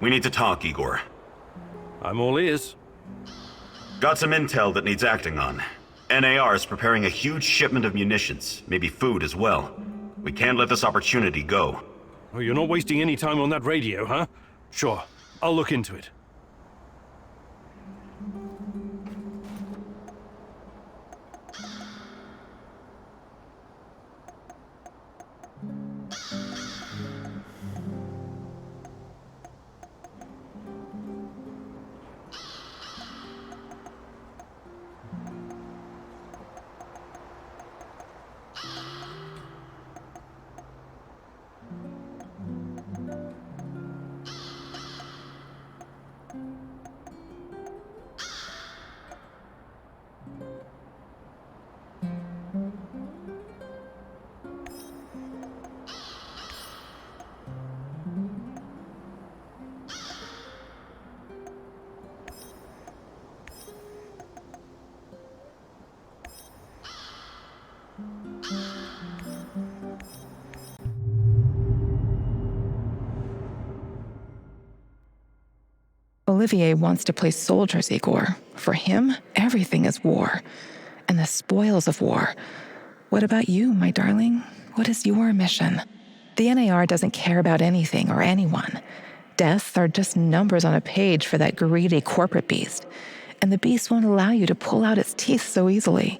We need to talk, Igor. I'm all ears. Got some intel that needs acting on. NAR is preparing a huge shipment of munitions, maybe food as well. We can't let this opportunity go. Oh, you're not wasting any time on that radio, huh? Sure, I'll look into it. Olivier wants to play soldiers, Igor. For him, everything is war, and the spoils of war. What about you, my darling? What is your mission? The NAR doesn't care about anything or anyone. Deaths are just numbers on a page for that greedy corporate beast, and the beast won't allow you to pull out its teeth so easily.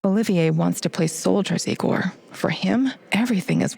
Olivier wants to play soldiers, Igor. For him, everything is...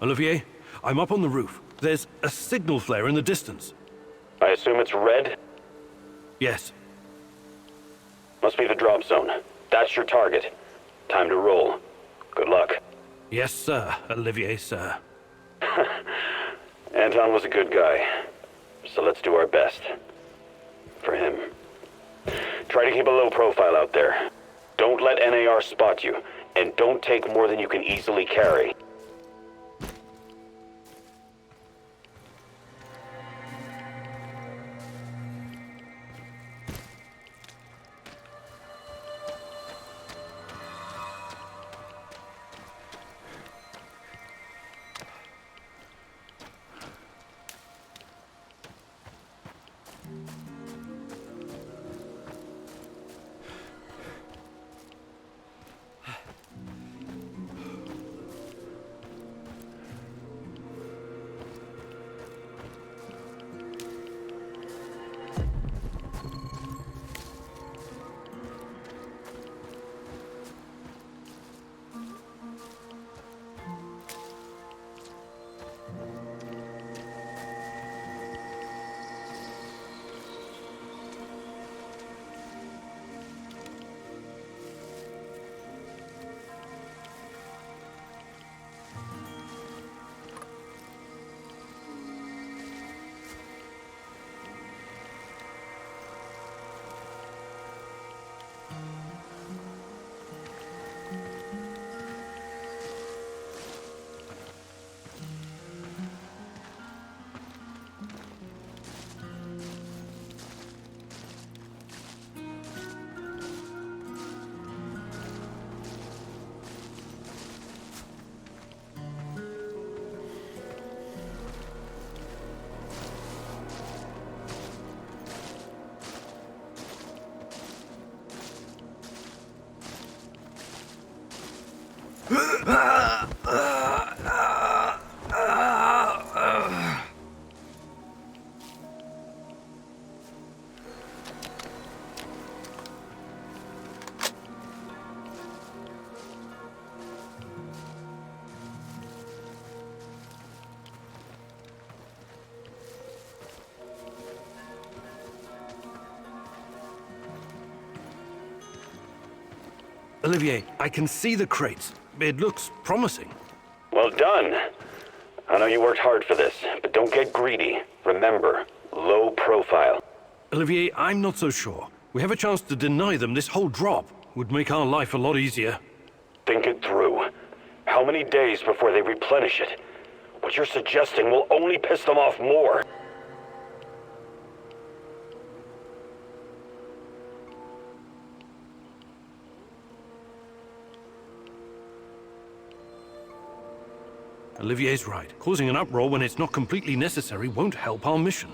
Olivier, I'm up on the roof. There's a signal flare in the distance. I assume it's red? Yes. Must be the drop zone. That's your target. Time to roll. Good luck. Yes, sir, Olivier, sir. Anton was a good guy, so let's do our best. For him. Try to keep a low profile out there. Don't let NAR spot you, and don't take more than you can easily carry. Olivier, I can see the crates. It looks promising. Well done. I know you worked hard for this, but don't get greedy. Remember, low profile. Olivier, I'm not so sure. We have a chance to deny them this whole drop. Would make our life a lot easier. Think it through. How many days before they replenish it? What you're suggesting will only piss them off more. Olivier's right. Causing an uproar when it's not completely necessary won't help our mission.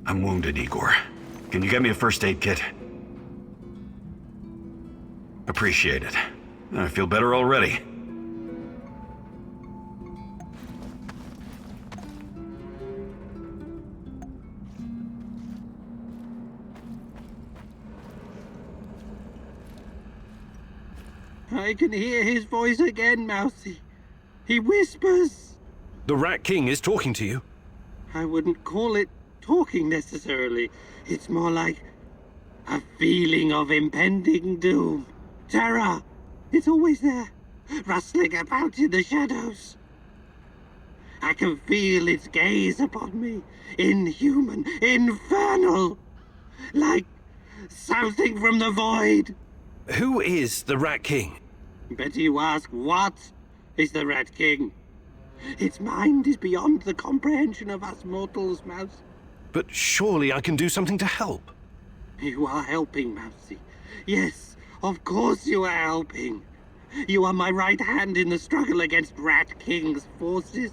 I'm wounded, Igor. Can you get me a first aid kit? Appreciate it. I feel better already. I can hear his voice again, Mousy. He whispers. The Rat King is talking to you. I wouldn't call it talking necessarily. It's more like a feeling of impending doom. Terror. It's always there, rustling about in the shadows. I can feel its gaze upon me, inhuman, infernal, like something from the void. Who is the Rat King? Better you ask, what is the Rat King? Its mind is beyond the comprehension of us mortals, Mouse. But surely I can do something to help. You are helping, Mousy. Yes, of course you are helping. You are my right hand in the struggle against Rat King's forces.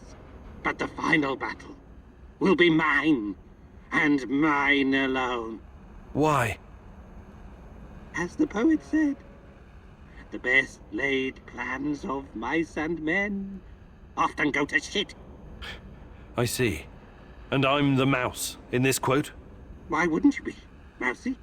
But the final battle will be mine, and mine alone. Why? As the poet said, the best laid plans of mice and men often go to shit. I see. And I'm the mouse in this quote? Why wouldn't you be, Mousy?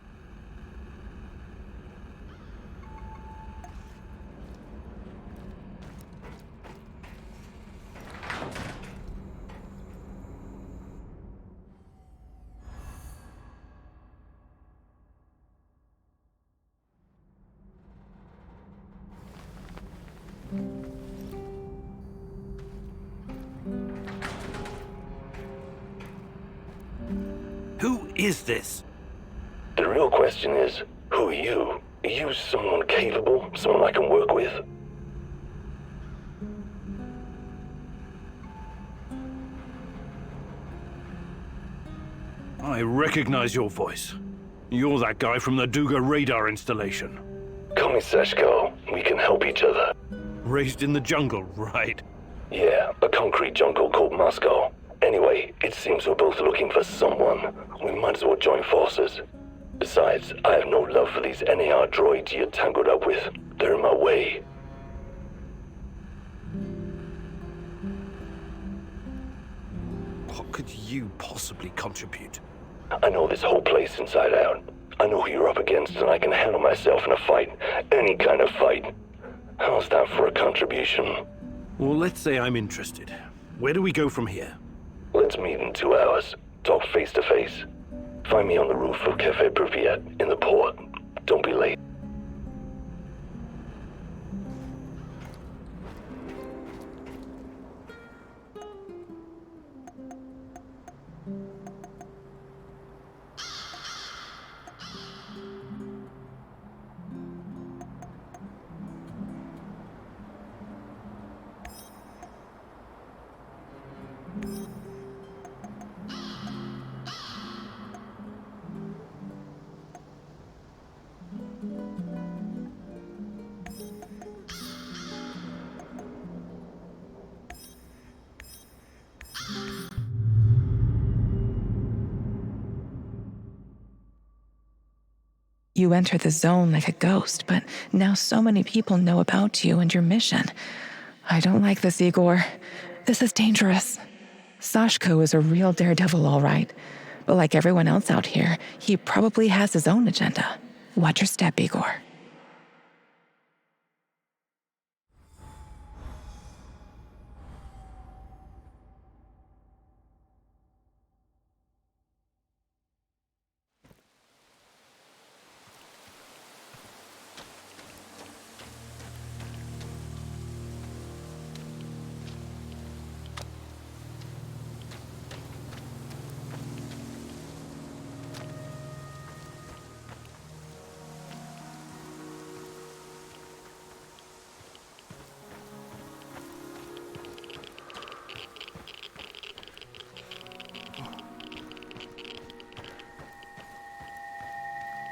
Who is this? The real question is, who are you? Are you someone capable? Someone I can work with? I recognize your voice. You're that guy from the Duga radar installation. Call me Sashko. We can help each other. Raised in the jungle, right? Yeah, a concrete jungle called Moscow. Anyway, it seems we're both looking for someone. We might as well join forces. Besides, I have no love for these NAR droids you're tangled up with. They're in my way. What could you possibly contribute? I know this whole place inside out. I know who you're up against, and I can handle myself in a fight. Any kind of fight. How's that for a contribution? Well, let's say I'm interested. Where do we go from here? Let's meet in 2 hours. Talk face to face. Find me on the roof of Cafe Pripyat in the port. Don't be late. You enter the zone like a ghost, but now so many people know about you and your mission. I don't like this, Igor. This is dangerous. Sashko is a real daredevil, all right. But like everyone else out here, he probably has his own agenda. Watch your step, Igor.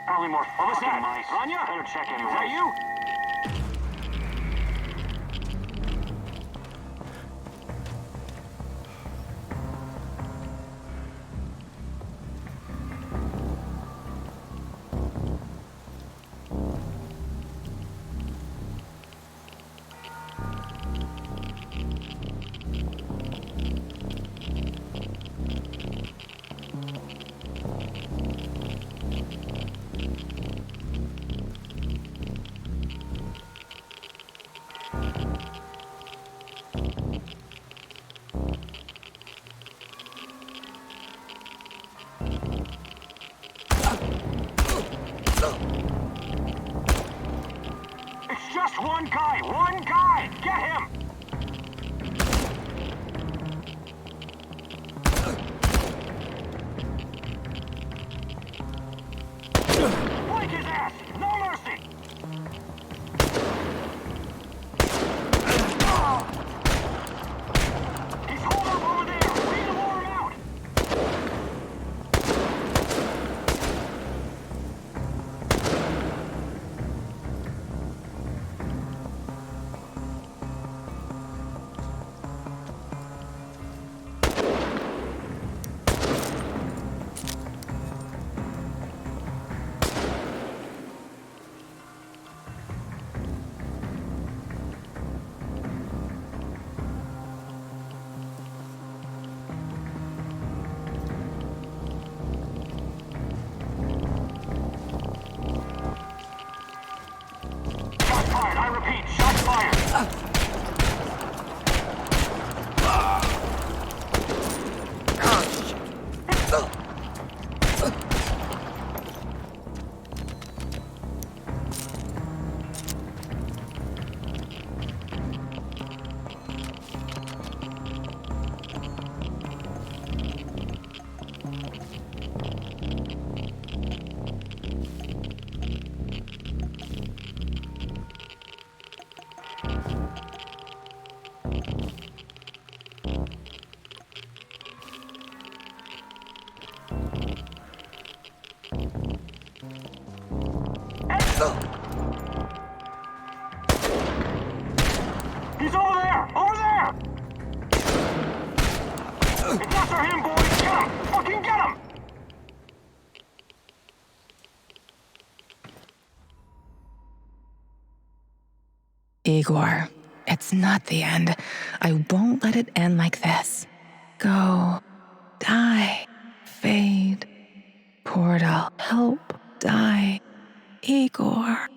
Probably more fucking mice. Anya? Better check anyway. Is that you? It's just one guy! One guy! Get him! Flank his ass! No mercy! He's holed up over there! We need to lure him out! Shots fired! I repeat, shots fired! He's over there! Over there! It's us or him, boys! Get him! Fucking get him! Igor, it's not the end. I won't let it end like this. Go. Die. Fade. Portal. Help. Die. Igor.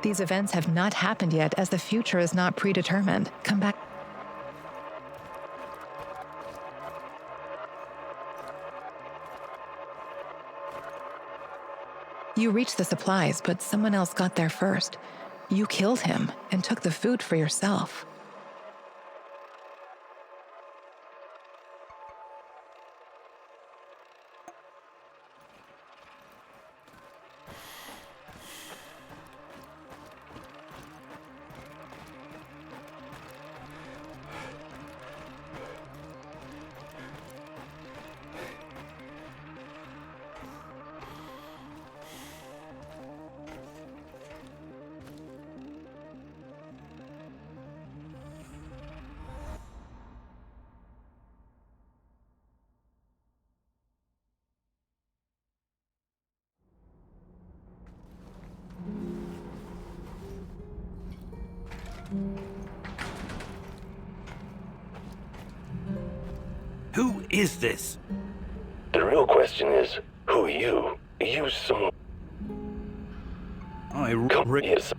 These events have not happened yet, as the future is not predetermined. Come back. You reached the supplies, but someone else got there first. You killed him and took the food for yourself. Who is this? The real question is, who are you? You son. Come here, son.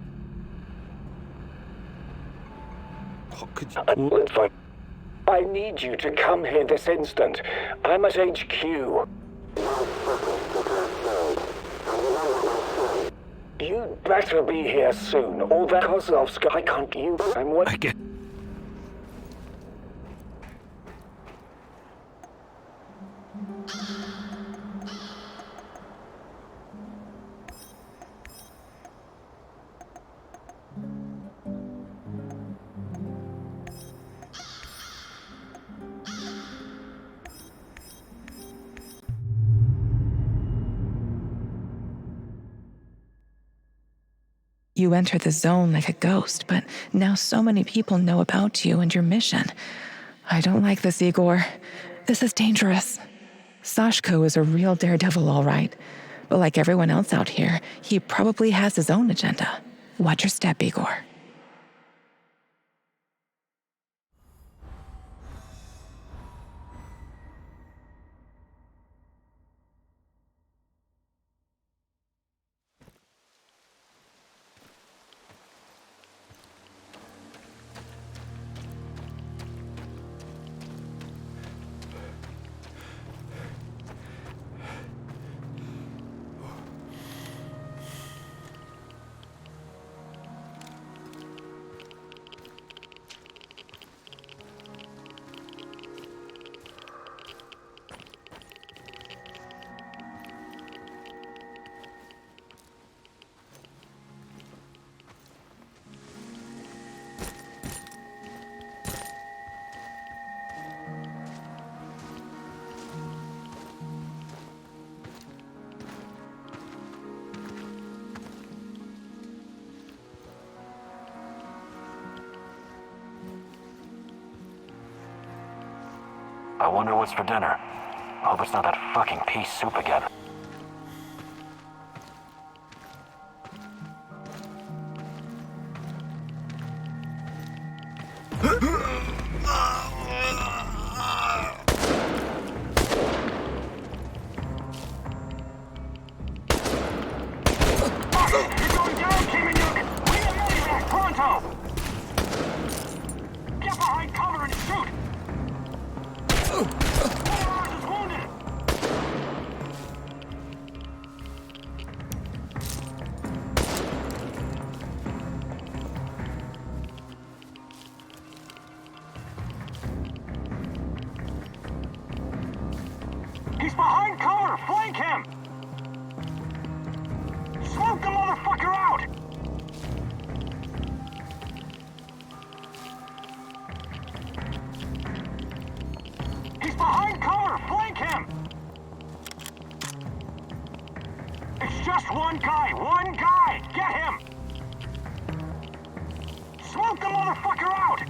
What could you... Let's find. I need you to come here this instant. I'm at HQ. You'd better be here soon, or that Kozlovsk, I can't you. I'm what? I get... You entered the zone like a ghost, but now so many people know about you and your mission. I don't like this, Igor. This is dangerous. Sashko is a real daredevil, all right. But like everyone else out here, he probably has his own agenda. Watch your step, Igor. I wonder what's for dinner. Hope it's not that fucking pea soup again. You're going down, Kiminuk! We need a medevac, pronto! Get behind cover and shoot! One of ours is wounded! He's behind cover! Flank him! Smoke the motherfucker out! He's behind cover! Flank him! It's just one guy! One guy! Get him! Smoke the motherfucker out!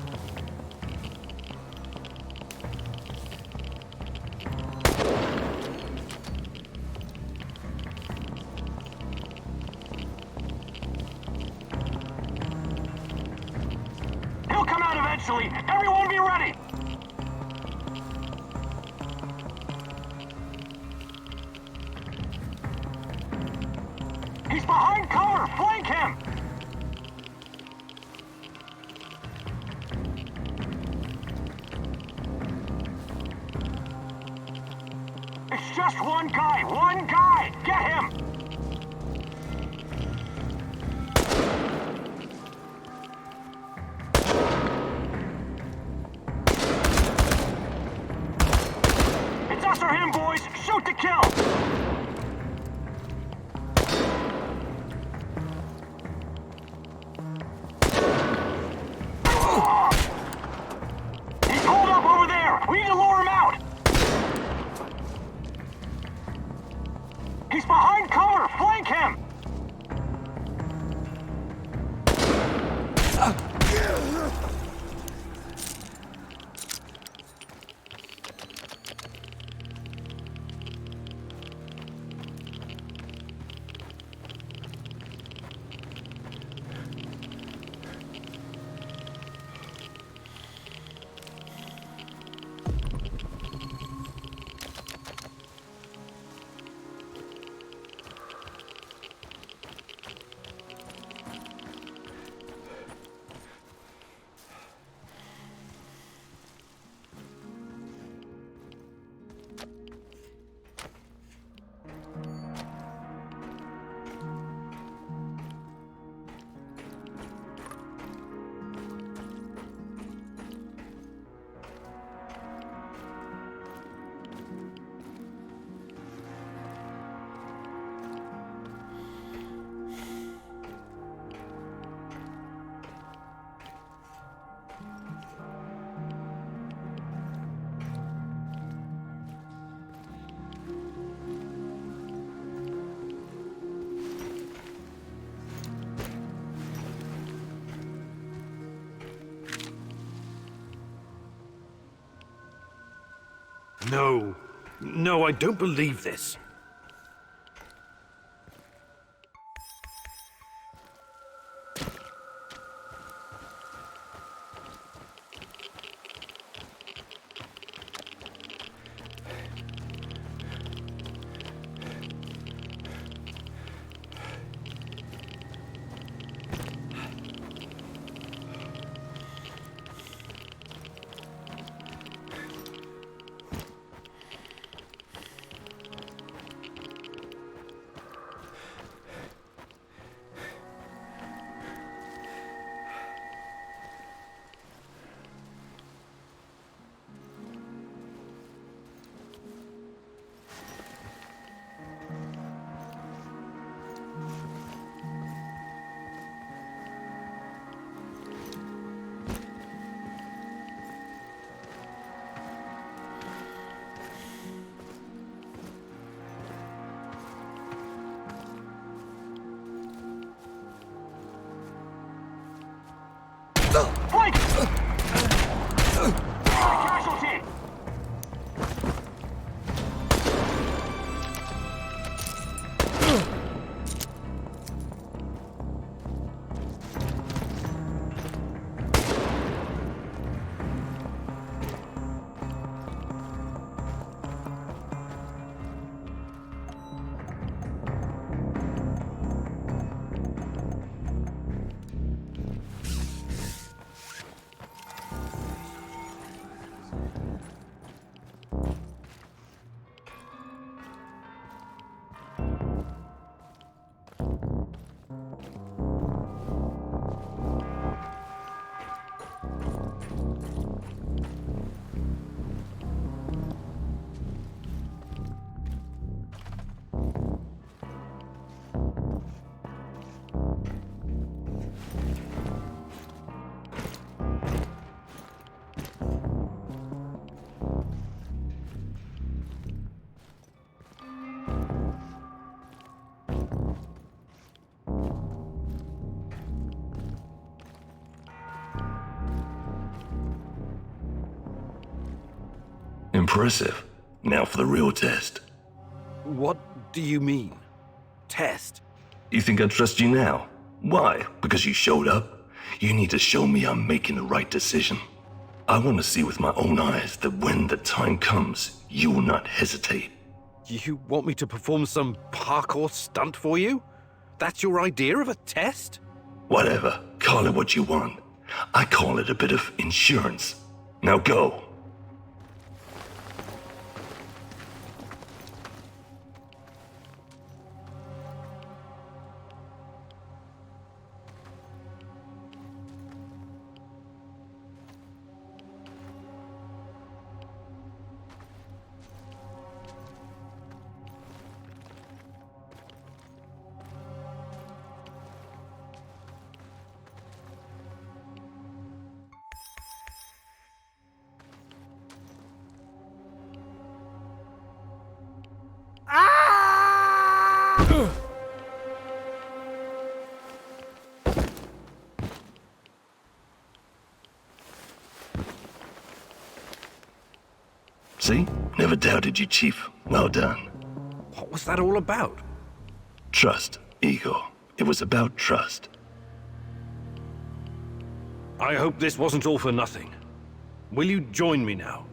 He'll come out eventually! Everyone be ready! He's behind cover! Flank him! It's just one guy! One guy! Get him! It's us or him, boys! Shoot to kill! He's holed up over there! We need to lure him out! He's behind cover! Flank him! No. No, I don't believe this. Flank! Casualty! Impressive. Now for the real test. What do you mean? Test? You think I trust you now? Why? Because you showed up? You need to show me I'm making the right decision. I want to see with my own eyes that when the time comes, you will not hesitate. You want me to perform some parkour stunt for you? That's your idea of a test? Whatever. Call it what you want. I call it a bit of insurance. Now go. See? Never doubted you, Chief. Well done. What was that all about? Trust, Ego. It was about trust. I hope this wasn't all for nothing. Will you join me now?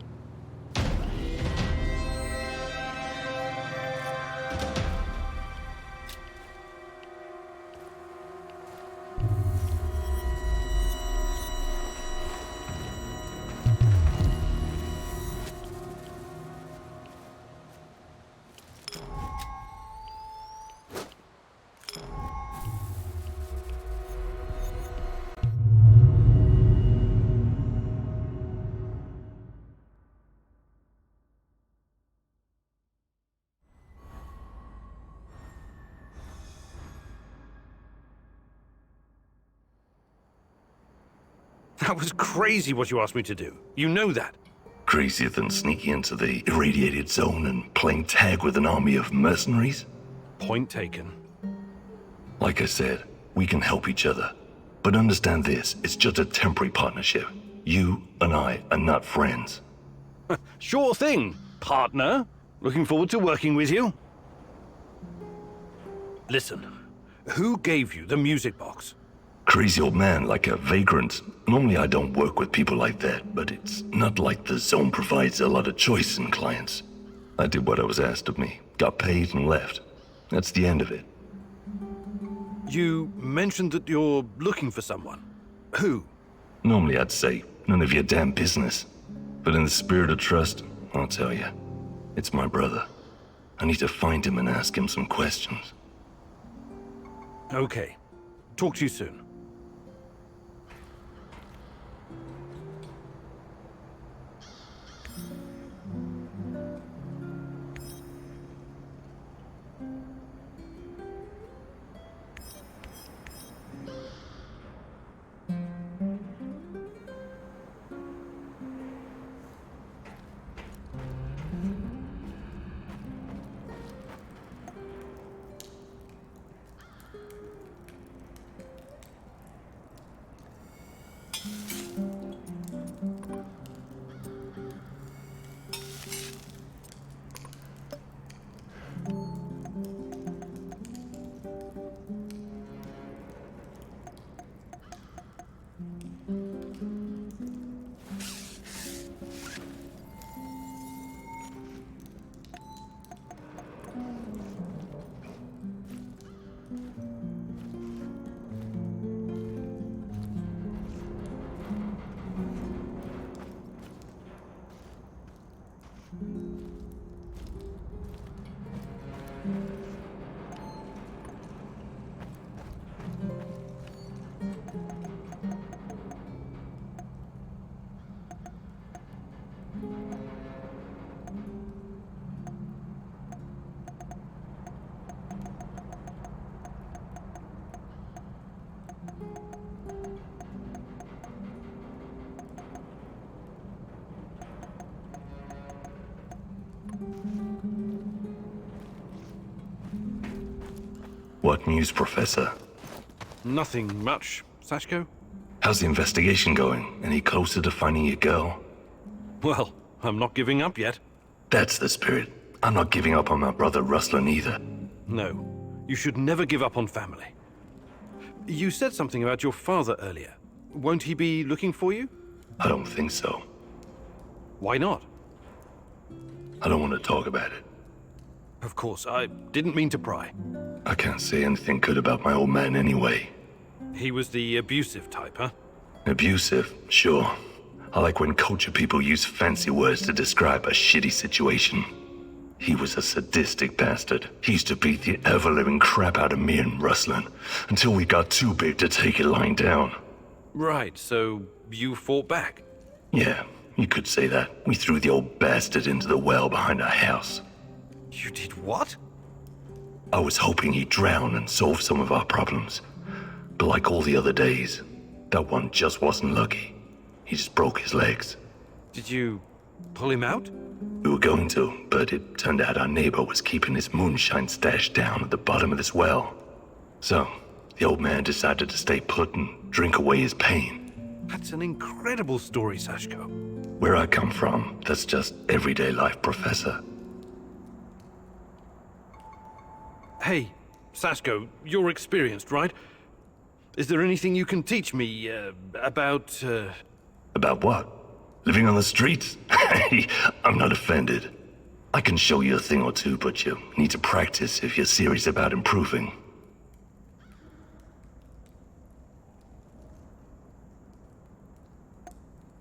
That was crazy what you asked me to do. You know that. Crazier than sneaking into the irradiated zone and playing tag with an army of mercenaries? Point taken. Like I said, we can help each other. But understand this, it's just a temporary partnership. You and I are not friends. Sure thing. partner. Looking forward to working with you. Listen, who gave you the music box? Crazy old man like a vagrant. Normally I don't work with people like that, but it's not like the zone provides a lot of choice in clients. I did what I was asked of me, got paid and left. That's the end of it. You mentioned that you're looking for someone. Who? Normally I'd say, none of your damn business. But in the spirit of trust, I'll tell you. It's my brother. I need to find him and ask him some questions. Okay. Talk to you soon. What news, Professor? Nothing much, Sashko? How's the investigation going? Any closer to finding your girl? Well, I'm not giving up yet. That's the spirit. I'm not giving up on my brother Ruslan either. No, you should never give up on family. You said something about your father earlier. Won't he be looking for you? I don't think so. Why not? I don't want to talk about it. Of course, I didn't mean to pry. I can't say anything good about my old man anyway. He was the abusive type, huh? Abusive, sure. I like when culture people use fancy words to describe a shitty situation. He was a sadistic bastard. He used to beat the ever-living crap out of me and Ruslan, until we got too big to take it lying down. Right, so you fought back? Yeah, you could say that. We threw the old bastard into the well behind our house. You did what? I was hoping he'd drown and solve some of our problems. But like all the other days, that one just wasn't lucky. He just broke his legs. Did you pull him out? We were going to, but it turned out our neighbor was keeping his moonshine stashed down at the bottom of this well. So, the old man decided to stay put and drink away his pain. That's an incredible story, Sashko. Where I come from, that's just everyday life, Professor. Hey, Sashko, you're experienced, right? Is there anything you can teach me, about, About what? Living on the streets? I'm not offended. I can show you a thing or two, but you need to practice if you're serious about improving.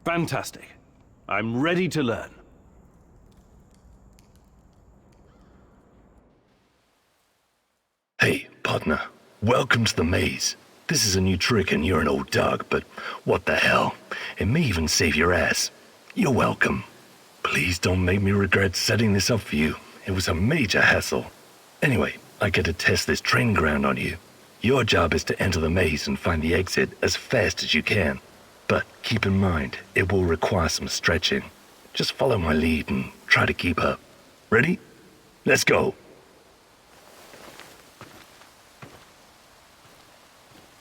Fantastic. I'm ready to learn. Hey, partner. Welcome to the maze. This is a new trick and you're an old dog, but what the hell? It may even save your ass. You're welcome. Please don't make me regret setting this up for you. It was a major hassle. Anyway, I get to test this training ground on you. Your job is to enter the maze and find the exit as fast as you can. But keep in mind, it will require some stretching. Just follow my lead and try to keep up. Ready? Let's go.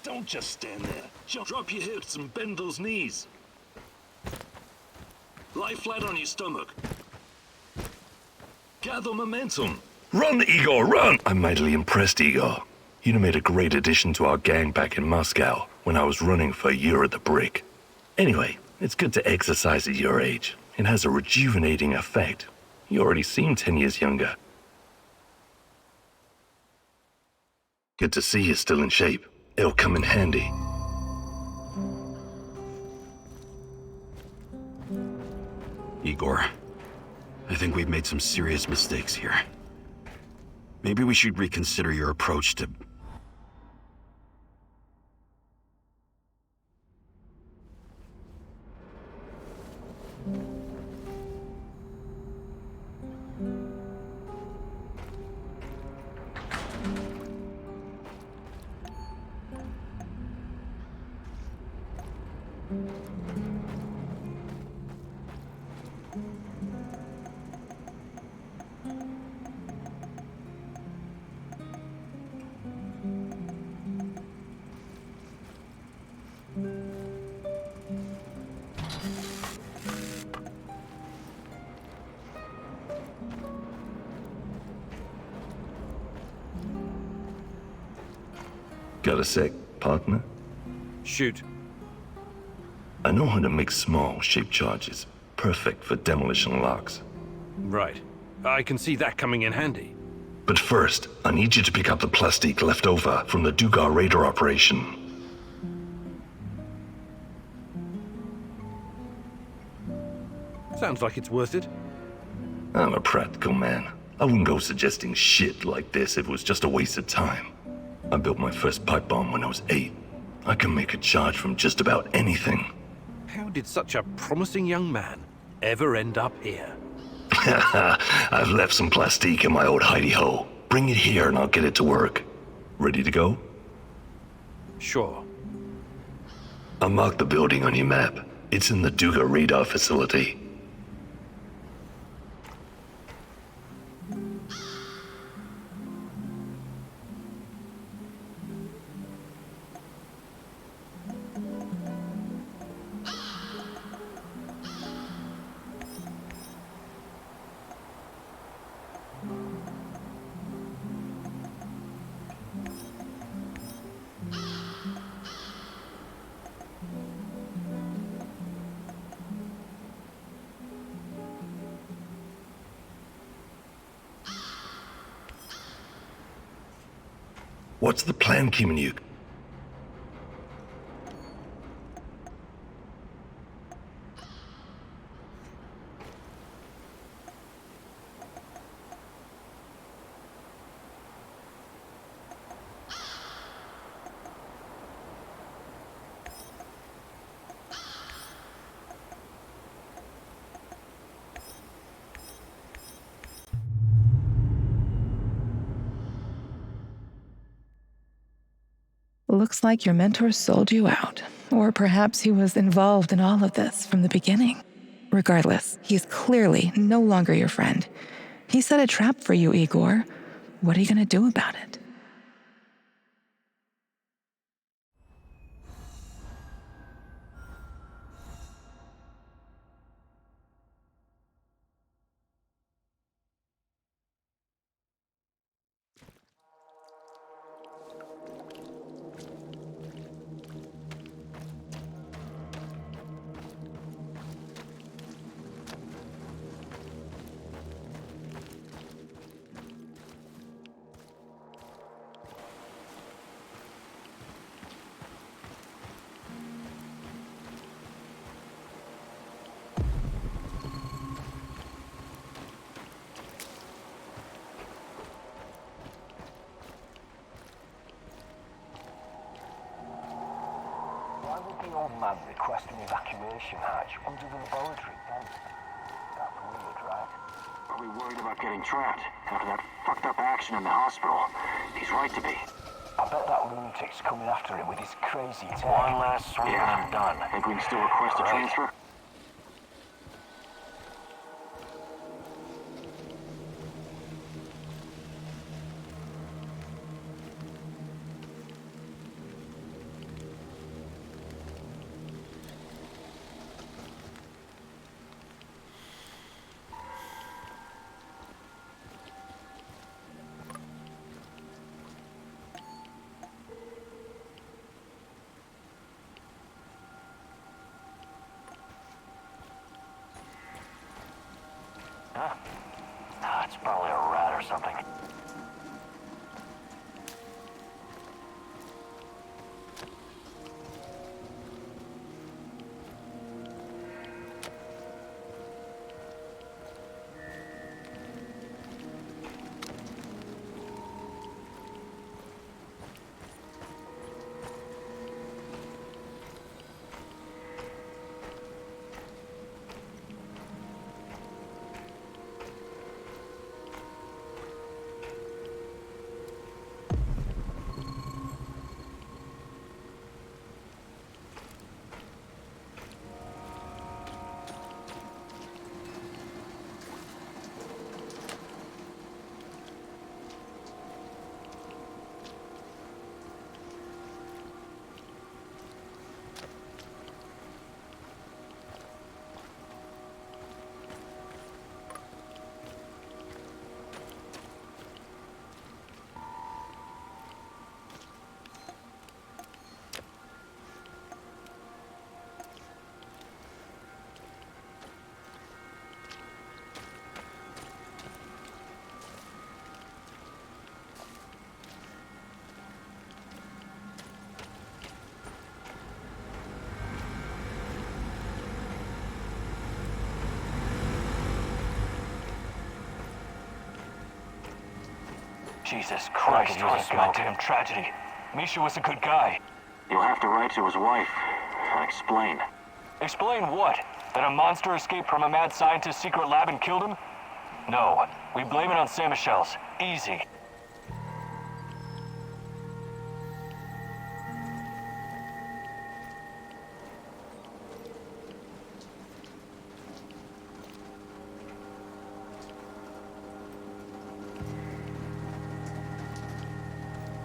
Don't just stand there. Drop your hips and bend those knees. Lie flat on your stomach. Gather momentum. Run, Igor, run! I'm mightily impressed, Igor. You'd have made a great addition to our gang back in Moscow when I was running for a year at the Brick. Anyway, it's good to exercise at your age. It has a rejuvenating effect. You already seem 10 years younger. Good to see you're still in shape. It'll come in handy. Igor, I think we've made some serious mistakes here. Maybe we should reconsider your approach to... Got a sec, partner? Shoot. I know how to make small, shaped charges. Perfect for demolition locks. Right. I can see that coming in handy. But first, I need you to pick up the plastic left over from the Dugar radar operation. Sounds like it's worth it. I'm a practical man. I wouldn't go suggesting shit like this if it was just a waste of time. I built my first pipe bomb when I was 8. I can make a charge from just about anything. How did such a promising young man ever end up here? I've left some plastique in my old hidey-hole. Bring it here and I'll get it to work. Ready to go? Sure. I marked the building on your map. It's in the Duga radar facility. What's the plan, Kimenyuk? Looks like your mentor sold you out. Or perhaps he was involved in all of this from the beginning. Regardless, he's clearly no longer your friend. He set a trap for you, Igor. What are you going to do about it? Why would the old man request an evacuation hatch under the laboratory then? That's weird, right? Probably worried about getting trapped after that fucked up action in the hospital. He's right to be. I bet that lunatic's coming after him with his crazy tech. One last swing and I'm done. Think we can still request a transfer? Huh? Ah, it's probably a rat or something. Jesus Christ, what a goddamn tragedy. Misha was a good guy. You'll have to write to his wife and explain. Explain what? That a monster escaped from a mad scientist's secret lab and killed him? No, we blame it on Saint Michel's. Easy.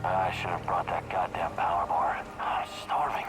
I should have brought that goddamn power bar. I'm starving.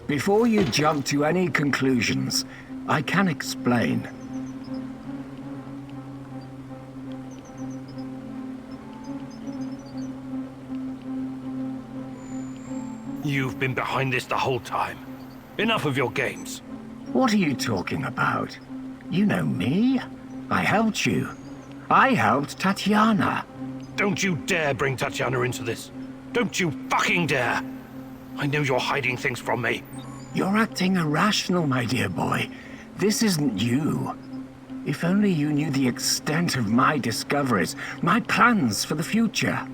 Before you jump to any conclusions, I can explain. You've been behind this the whole time. Enough of your games. What are you talking about? You know me. I helped you. I helped Tatiana. Don't you dare bring Tatiana into this. Don't you fucking dare! I know you're hiding things from me. You're acting irrational, my dear boy. This isn't you. If only you knew the extent of my discoveries, my plans for the future.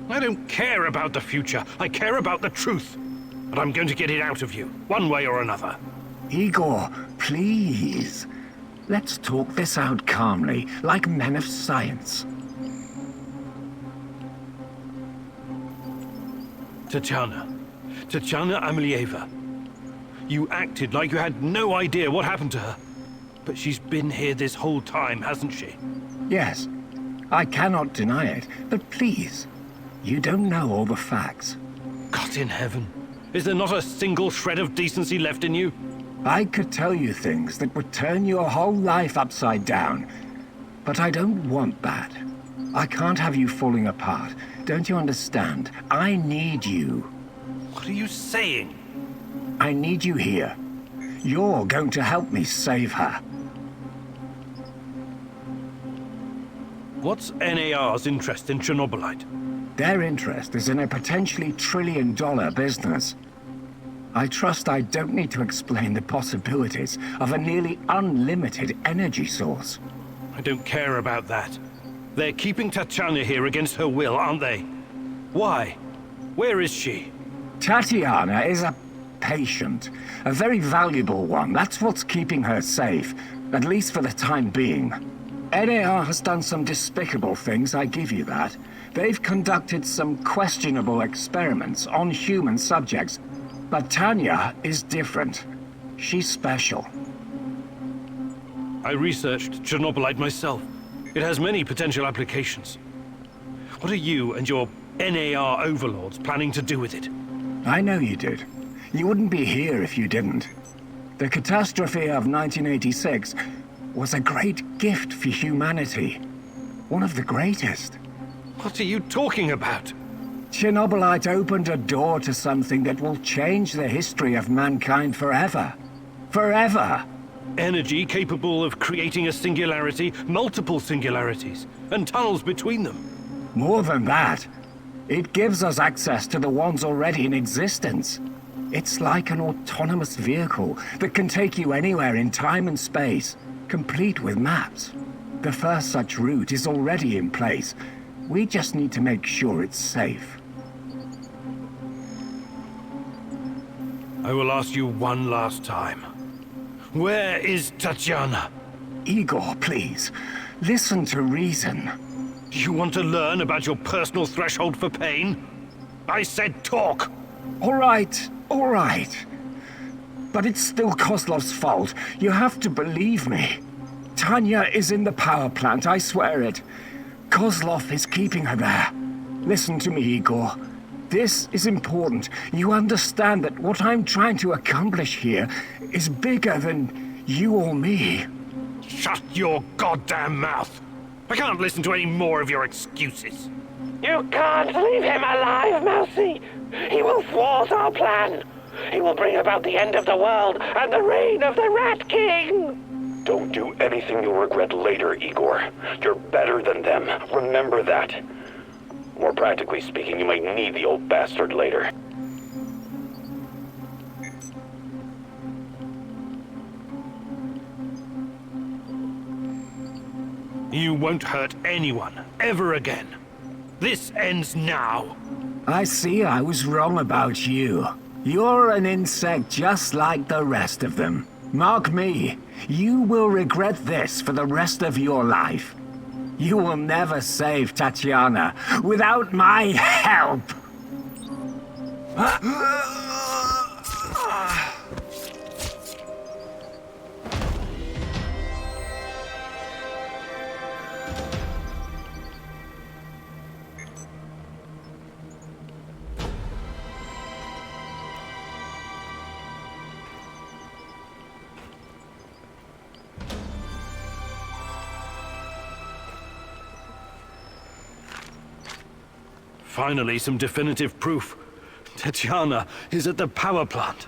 I don't care about the future. I care about the truth. And I'm going to get it out of you, one way or another. Igor, please. Let's talk this out calmly, like men of science. Tatiana Amelieva. You acted like you had no idea what happened to her. But she's been here this whole time, hasn't she? Yes, I cannot deny it, but please, you don't know all the facts. God in heaven. Is there not a single shred of decency left in you? I could tell you things that would turn your whole life upside down, but I don't want that. I can't have you falling apart. Don't you understand? I need you. What are you saying? I need you here. You're going to help me save her. What's NAR's interest in Chernobylite? Their interest is in a potentially trillion-dollar business. I trust I don't need to explain the possibilities of a nearly unlimited energy source. I don't care about that. They're keeping Tatiana here against her will, aren't they? Why? Where is she? Tatiana is a patient. A very valuable one. That's what's keeping her safe. At least for the time being. NAR has done some despicable things, I give you that. They've conducted some questionable experiments on human subjects. But Tanya is different. She's special. I researched Chernobylite myself. It has many potential applications. What are you and your NAR overlords planning to do with it? I know you did. You wouldn't be here if you didn't. The catastrophe of 1986 was a great gift for humanity. One of the greatest. What are you talking about? CHERNOBYLITE opened a door to something that will change the history of mankind forever. Forever! Energy capable of creating a singularity, multiple singularities, and tunnels between them. More than that, it gives us access to the ones already in existence. It's like an autonomous vehicle that can take you anywhere in time and space, complete with maps. The first such route is already in place. We just need to make sure it's safe. I will ask you one last time. Where is Tatiana? Igor, please, listen to reason. Do you want to learn about your personal threshold for pain? I said talk! All right. But it's still Kozlov's fault. You have to believe me. Tanya is in the power plant, I swear it. Kozlov is keeping her there. Listen to me, Igor. This is important. You understand that what I'm trying to accomplish here is bigger than you or me. Shut your goddamn mouth! I can't listen to any more of your excuses. You can't leave him alive, Mousy. He will thwart our plan. He will bring about the end of the world and the reign of the Rat King. Don't do anything you'll regret later, Igor. You're better than them. Remember that. More practically speaking, you might need the old bastard later. You won't hurt anyone, ever again. This ends now. I see I was wrong about you. You're an insect just like the rest of them. Mark me, you will regret this for the rest of your life. You will never save Tatiana without my help! Finally, some definitive proof. Tatiana is at the power plant.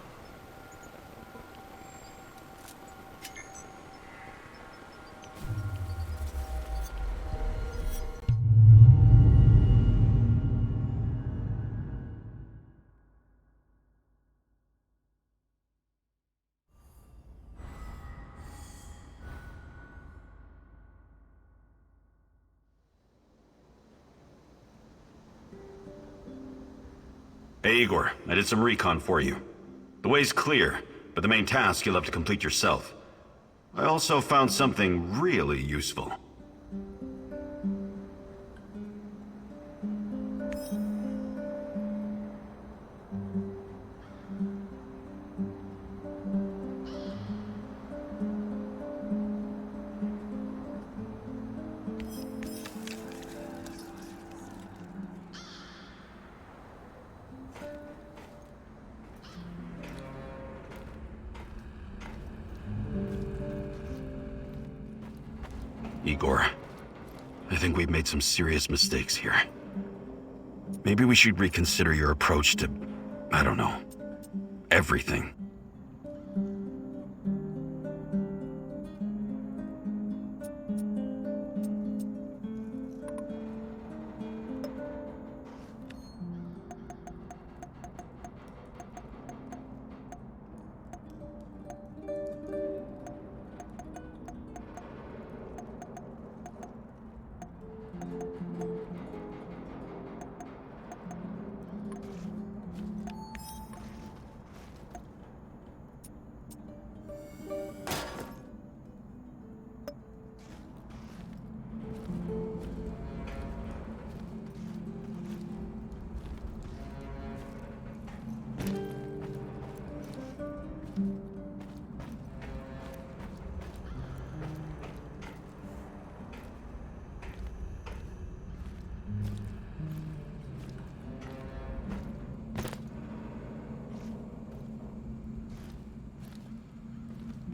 Hey, Igor, I did some recon for you. The way's clear, but the main task you'll have to complete yourself. I also found something really useful. Igor, I think we've made some serious mistakes here. Maybe we should reconsider your approach to, I don't know, everything.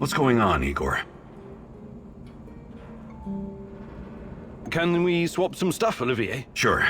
What's going on, Igor? Can we swap some stuff, Olivier? Sure.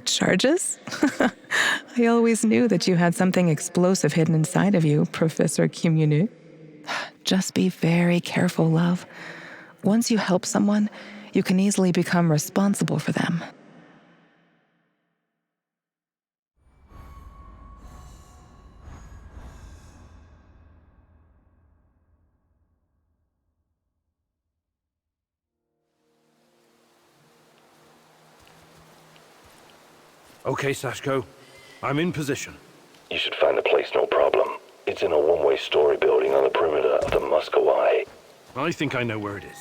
Charges? I always knew that you had something explosive hidden inside of you, Professor Kimunu. Just be very careful, love. Once you help someone, you can easily become responsible for them. Okay, Sashko. I'm in position. You should find the place, no problem. It's in a one-way story building on the perimeter of the Muscovy. I think I know where it is.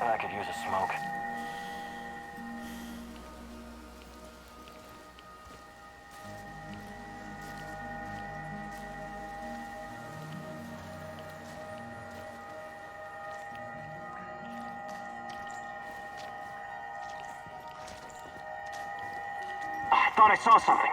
I could use a smoke. I thought I saw something.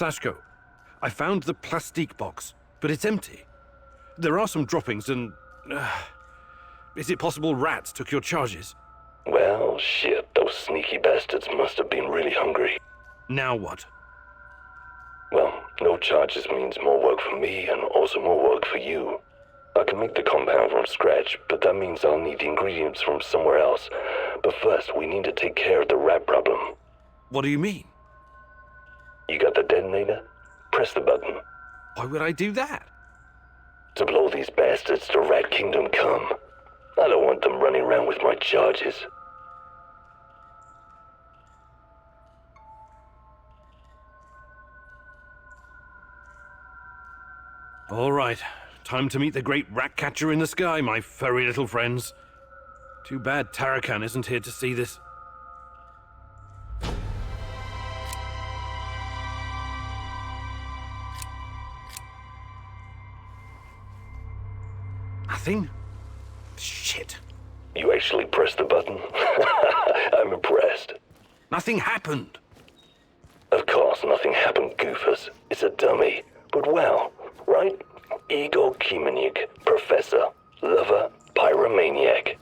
Sashko, I found the plastique box, but it's empty. There are some droppings and... is it possible rats took your charges? Well, shit, those sneaky bastards must have been really hungry. Now what? Well, no charges means more work for me and also more work for you. I can make the compound from scratch, but that means I'll need the ingredients from somewhere else. But first, we need to take care of the rat problem. What do you mean? You got the detonator? Press the button. Why would I do that? To blow these bastards to Rat Kingdom come. I don't want them running around with my charges. All right, time to meet the great rat catcher in the sky, my furry little friends. Too bad Tarakan isn't here to see this. Nothing? Shit. You actually pressed the button? I'm impressed. Nothing happened. Of course nothing happened, goofers. It's a dummy. But well, right? Igor Kimenyuk, professor, lover, pyromaniac.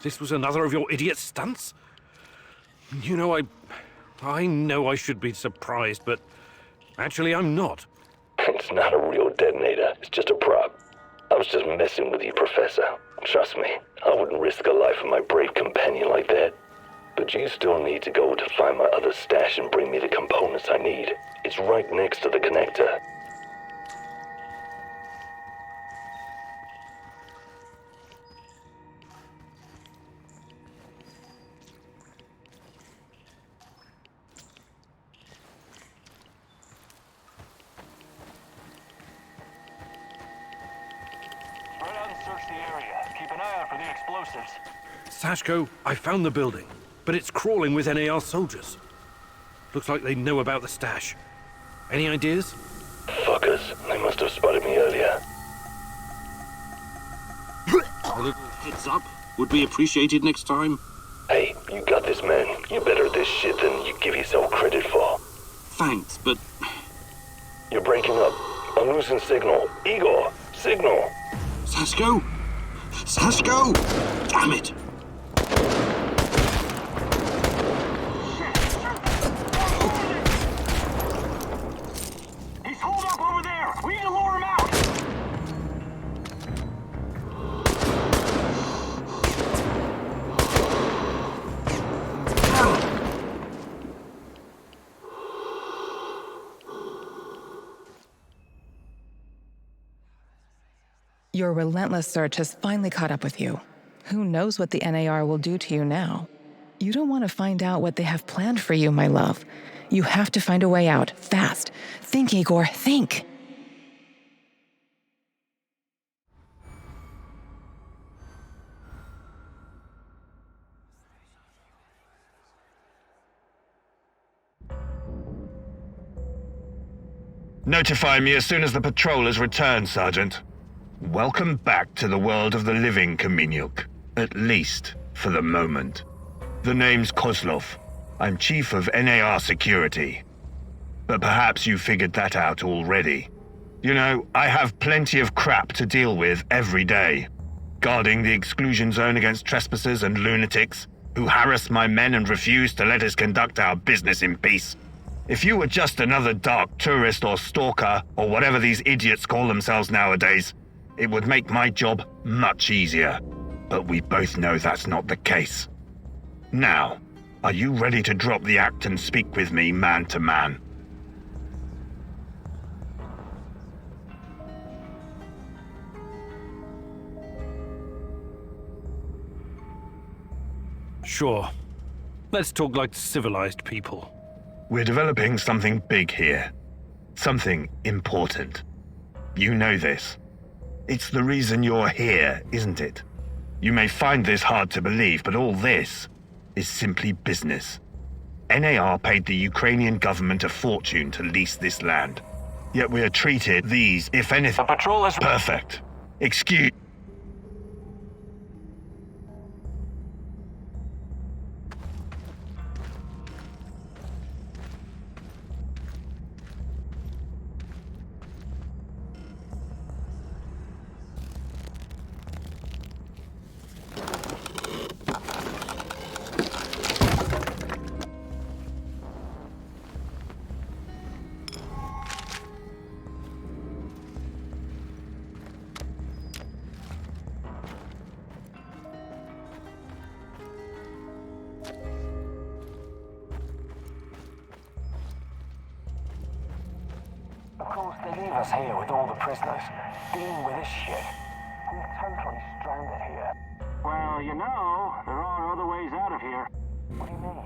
This was another of your idiot stunts? You know, I know I should be surprised, but actually I'm not. It's not a real detonator. It's just a prop. I was just messing with you, Professor. Trust me, I wouldn't risk the life of my brave companion like that. But you still need to go to find my other stash and bring me the components I need. It's right next to the connector. Spread out and search the area. Keep an eye out for the explosives. Sashko, I found the building, but it's crawling with NAR soldiers. Looks like they know about the stash. Any ideas? Fuckers, they must have spotted me earlier. A little heads up would be appreciated next time. Hey, you got this, man. You're better at this shit than you give yourself credit for. Thanks, but You're breaking up. I'm losing signal. Igor, signal. Sashko! Sashko! Damn it! He's holed up over there. We need to lure him out. Your relentless search has finally caught up with you. Who knows what the NAR will do to you now? You don't want to find out what they have planned for you, my love. You have to find a way out, fast. Think, Igor, think! Notify me as soon as the patrol has returned, Sergeant. Welcome back to the world of the living, Kaminyuk. At least, for the moment. The name's Kozlov. I'm Chief of NAR Security. But perhaps you figured that out already. You know, I have plenty of crap to deal with every day. Guarding the exclusion zone against trespassers and lunatics who harass my men and refuse to let us conduct our business in peace. If you were just another dark tourist or stalker, or whatever these idiots call themselves nowadays, it would make my job much easier. But we both know that's not the case. Now, are you ready to drop the act and speak with me man to man? Sure. Let's talk like civilized people. We're developing something big here. Something important. You know this. It's the reason you're here, isn't it? You may find this hard to believe, but all this is simply business. NAR paid the Ukrainian government a fortune to lease this land. Yet we are treated these, if anything... The patrol is... Perfect. Excuse... They leave us here with all the prisoners, dealing with this shit. We're totally stranded here. Well, you know, there are other ways out of here. What do you mean?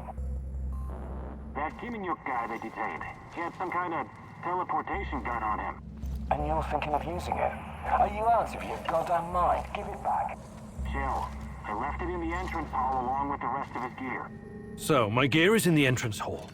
That Kiminyuk guy they detained. He had some kind of teleportation gun on him. And you're thinking of using it? Are you out of your goddamn mind? Give it back. Chill. I left it in the entrance hall along with the rest of his gear. So, my gear is in the entrance hall.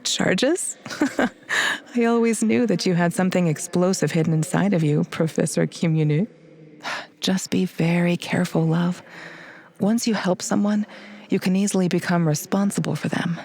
Charges? I always knew that you had something explosive hidden inside of you, Professor Kimunu. Just be very careful, love. Once you help someone, you can easily become responsible for them.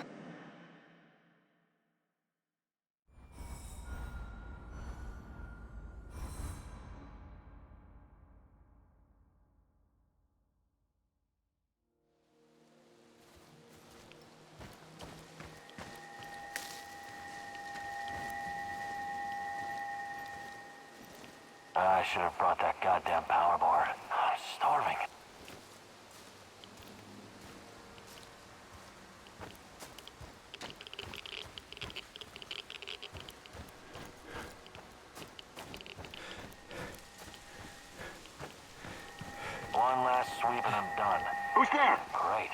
I should have brought that goddamn power board. I'm starving. One last sweep and I'm done. Who's there? Great.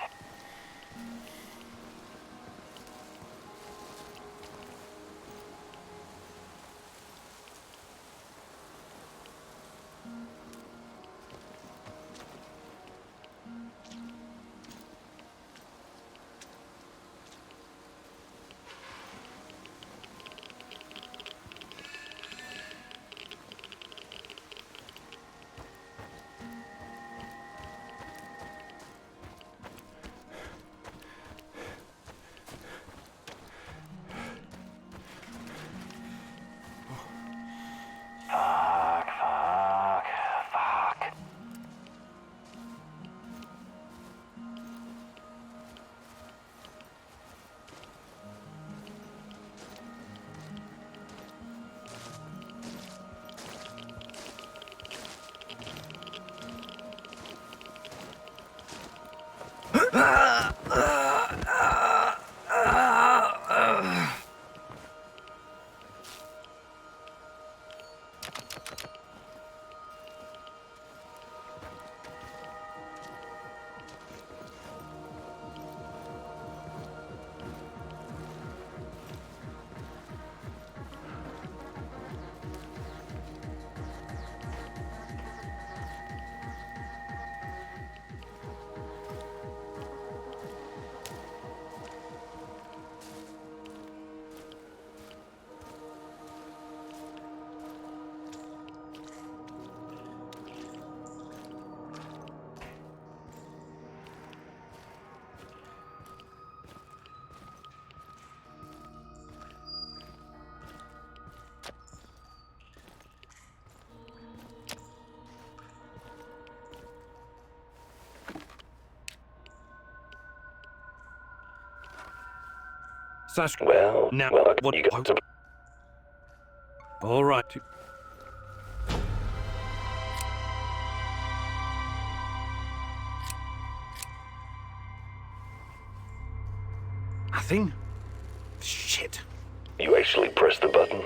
Saskia. Well, Now, what? you got to... All right. Nothing? Shit. You actually pressed the button?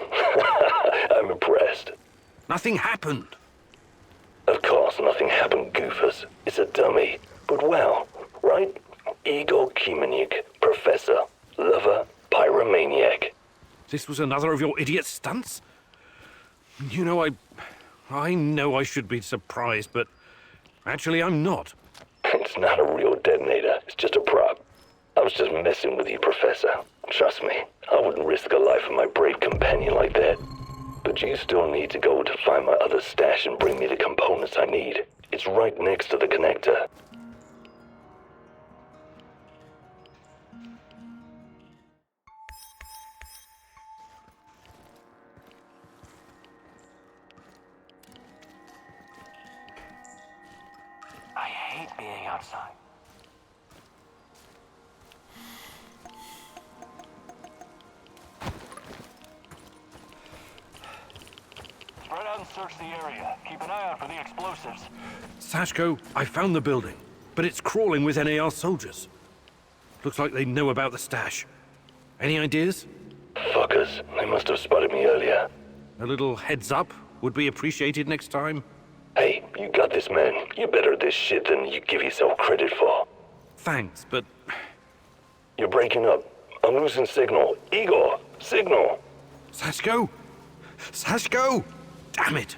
I'm impressed. Nothing happened. Of course nothing happened, goofus. It's a dummy. But well, right? Igor Kimenyuk, professor, lover, pyromaniac. This was another of your idiot stunts? You know, I know I should be surprised, but actually I'm not. It's not a real detonator. It's just a prop. I was just messing with you, Professor. Trust me, I wouldn't risk the life of my brave companion like that. But you still need to go to find my other stash and bring me the components I need. It's right next to the connector. I hate being outside. Spread out and search the area. Keep an eye out for the explosives. Sashko, I found the building, but it's crawling with NAR soldiers. Looks like they know about the stash. Any ideas? Fuckers, they must have spotted me earlier. A little heads up would be appreciated next time. Hey, you got this, man. You're better at this shit than you give yourself credit for. Thanks, but You're breaking up. I'm losing signal. Igor, signal. Sashko! Sashko! Damn it!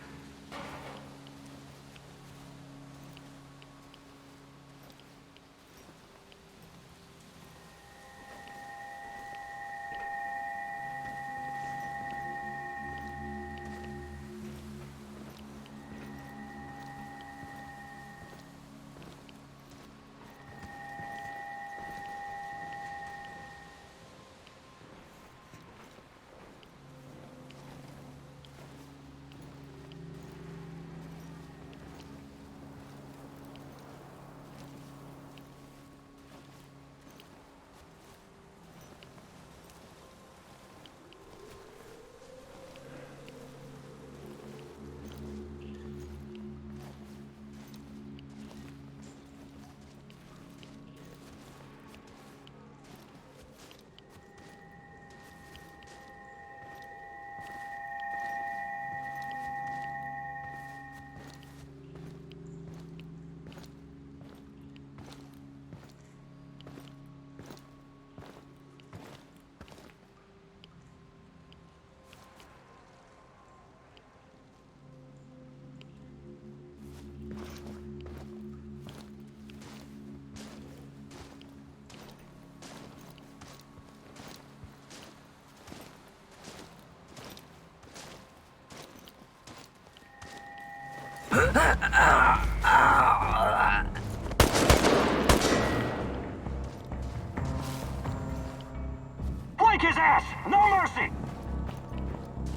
Flank his ass! No mercy!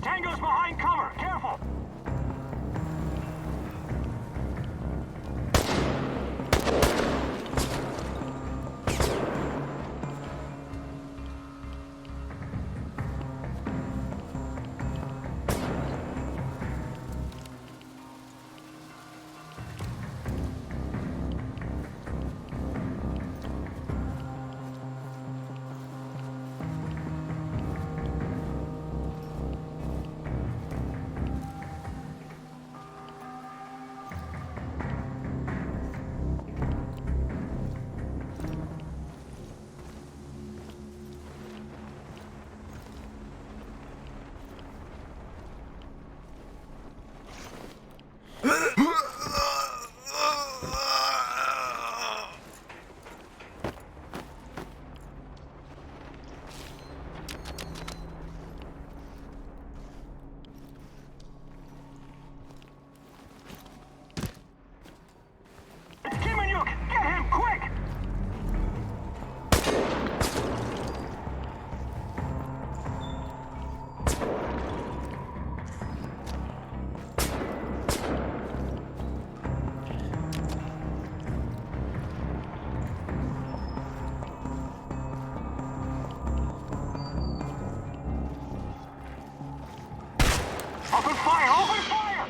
Tango's behind cover. Careful! Open fire! Open fire!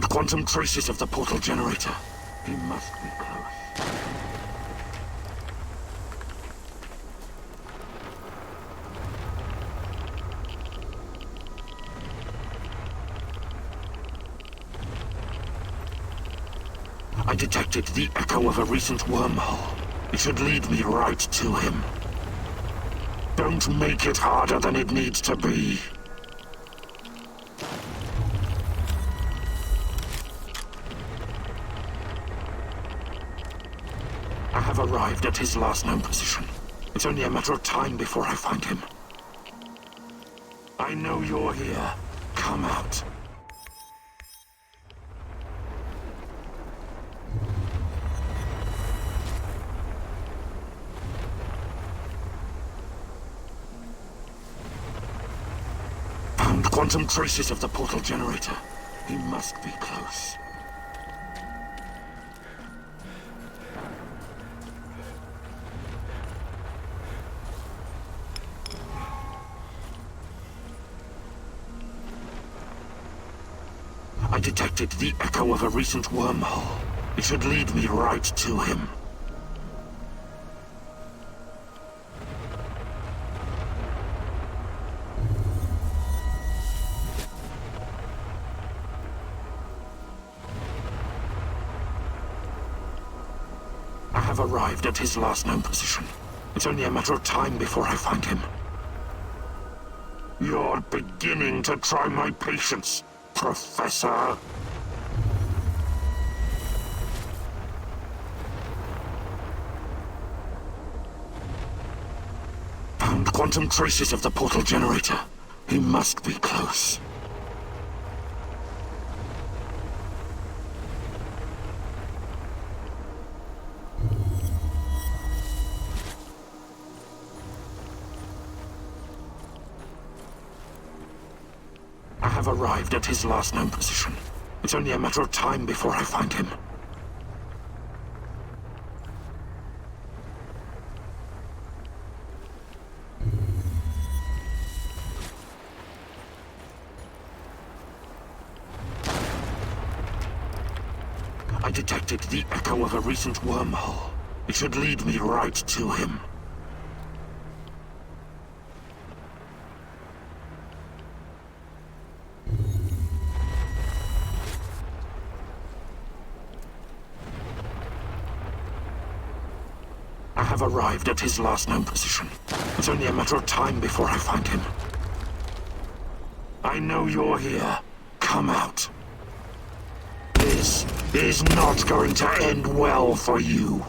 Quantum traces of the portal generator. He must be close. I detected the echo of a recent wormhole. It should lead me right to him. Don't make it harder than it needs to be. I have arrived at his last known position. It's only a matter of time before I find him. I know you're here. Come out. Found quantum traces of the portal generator. He must be close. I detected the echo of a recent wormhole. It should lead me right to him. I have arrived at his last known position. It's only a matter of time before I find him. You're beginning to try my patience, Professor. Found quantum traces of the portal generator. He must be close. I have arrived at his last known position. It's only a matter of time before I find him. I detected the echo of a recent wormhole. It should lead me right to him. I have arrived at his last known position. It's only a matter of time before I find him. I know you're here. Come out. This is not going to end well for you.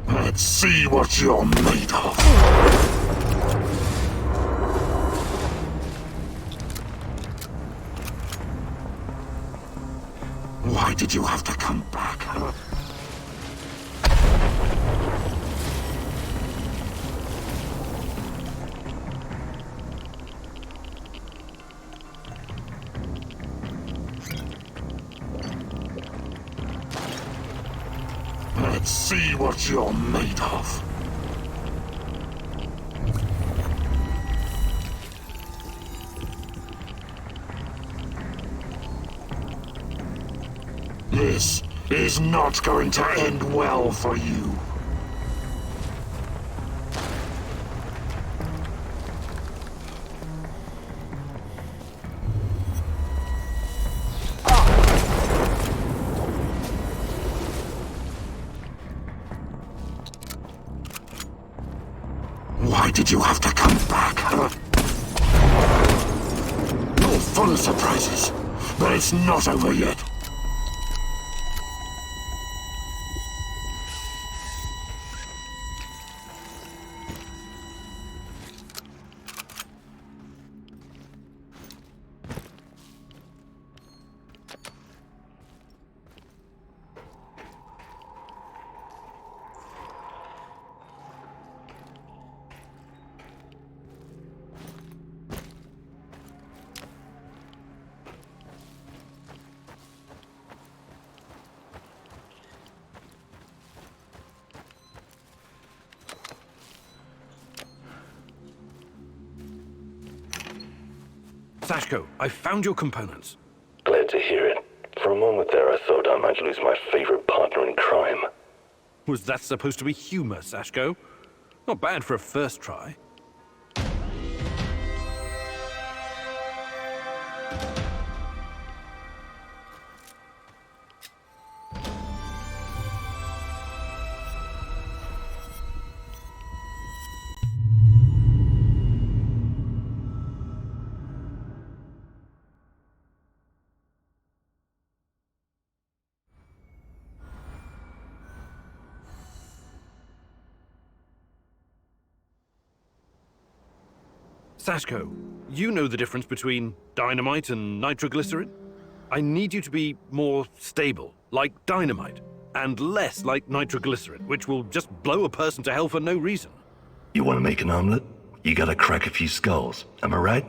Let's see what you're made of. Why did you have to come back, huh? Let's see what you're made of. This is not going to end well for you. Why did you have to come back, huh? You're full of surprises, but it's not over yet. Sashko, I found your components. Glad to hear it. For a moment there, I thought I might lose my favorite partner in crime. Was that supposed to be humor, Sashko? Not bad for a first try. Sashko, you know the difference between dynamite and nitroglycerin? I need you to be more stable, like dynamite, and less like nitroglycerin, which will just blow a person to hell for no reason. You want to make an omelet? You gotta crack a few skulls, am I right?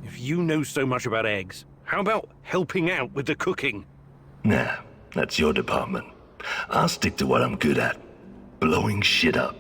If you know so much about eggs, how about helping out with the cooking? Nah, that's your department. I'll stick to what I'm good at. Blowing shit up.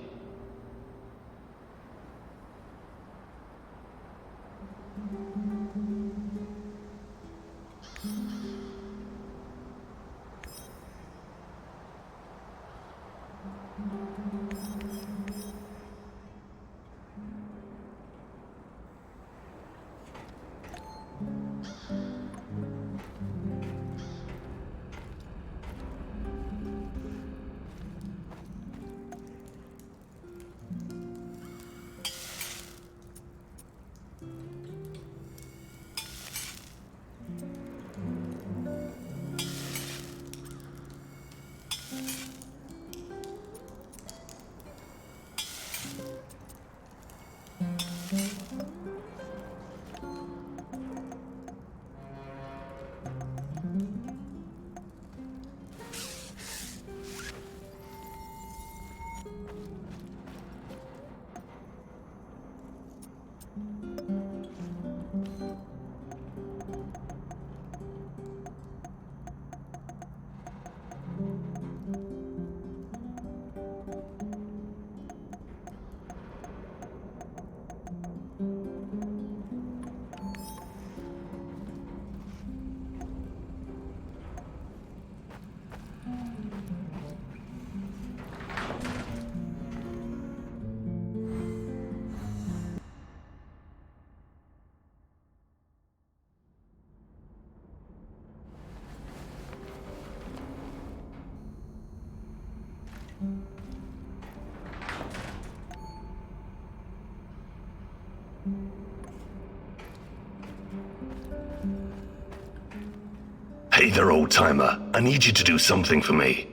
Hey there, old-timer. I need you to do something for me.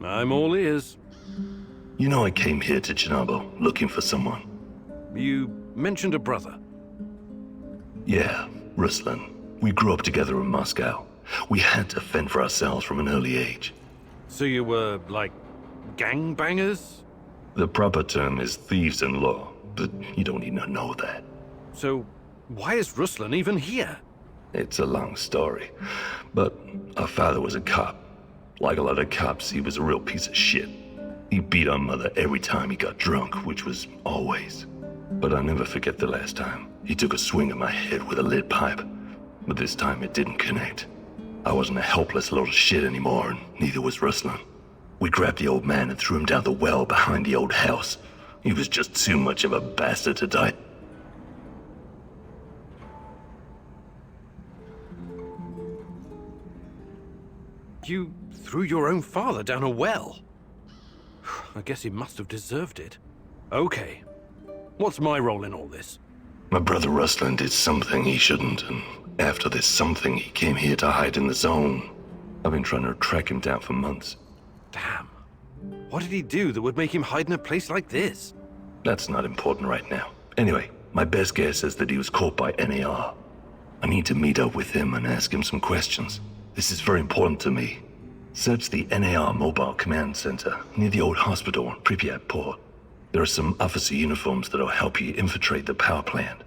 I'm all ears. You know I came here to Chernobyl looking for someone. You mentioned a brother. Yeah, Ruslan. We grew up together in Moscow. We had to fend for ourselves from an early age. So you were, like, gangbangers? The proper term is thieves-in-law, but you don't need to know that. So why is Ruslan even here? It's a long story, but our father was a cop. Like a lot of cops, he was a real piece of shit. He beat our mother every time he got drunk, which was always. But I'll never forget the last time. He took a swing at my head with a lead pipe, but this time it didn't connect. I wasn't a helpless load of shit anymore, and neither was Ruslan. We grabbed the old man and threw him down the well behind the old house. He was just too much of a bastard to die. You threw your own father down a well. I guess he must have deserved it. Okay. What's my role in all this? My brother Ruslan did something he shouldn't, and after this something, he came here to hide in the zone. I've been trying to track him down for months. Damn. What did he do that would make him hide in a place like this? That's not important right now. Anyway, my best guess is that he was caught by NAR. I need to meet up with him and ask him some questions. This is very important to me. Search the NAR Mobile Command Center near the old hospital in Pripyat Port. There are some officer uniforms that'll help you infiltrate the power plant.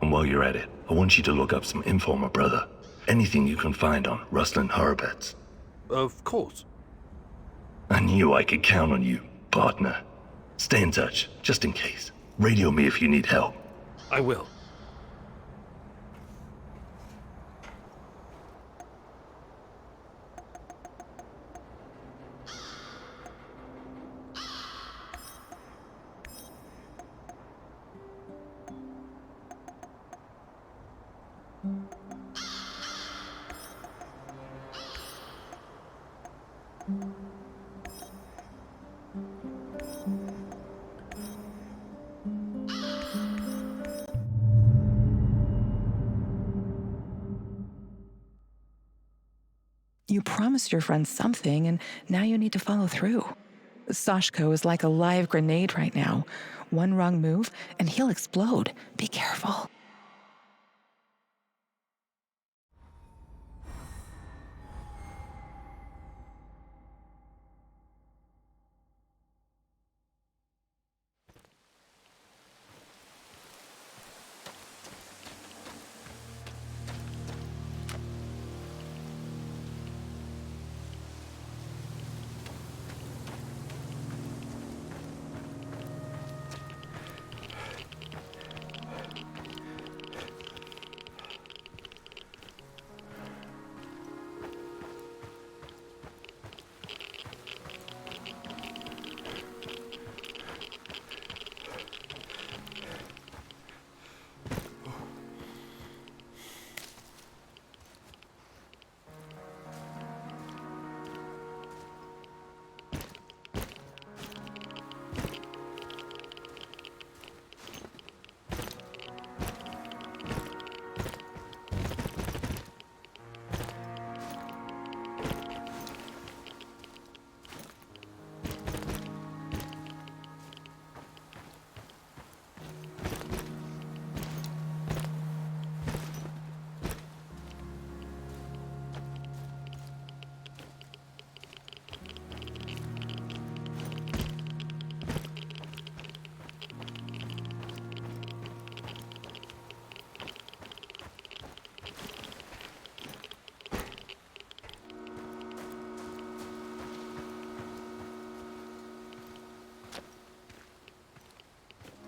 And while you're at it, I want you to look up some info on my brother. Anything you can find on Ruslan Horobets. Of course. I knew I could count on you, partner. Stay in touch, just in case. Radio me if you need help. I will. You promised your friend something, and now you need to follow through. Sashko is like a live grenade right now. One wrong move, and he'll explode. Be careful.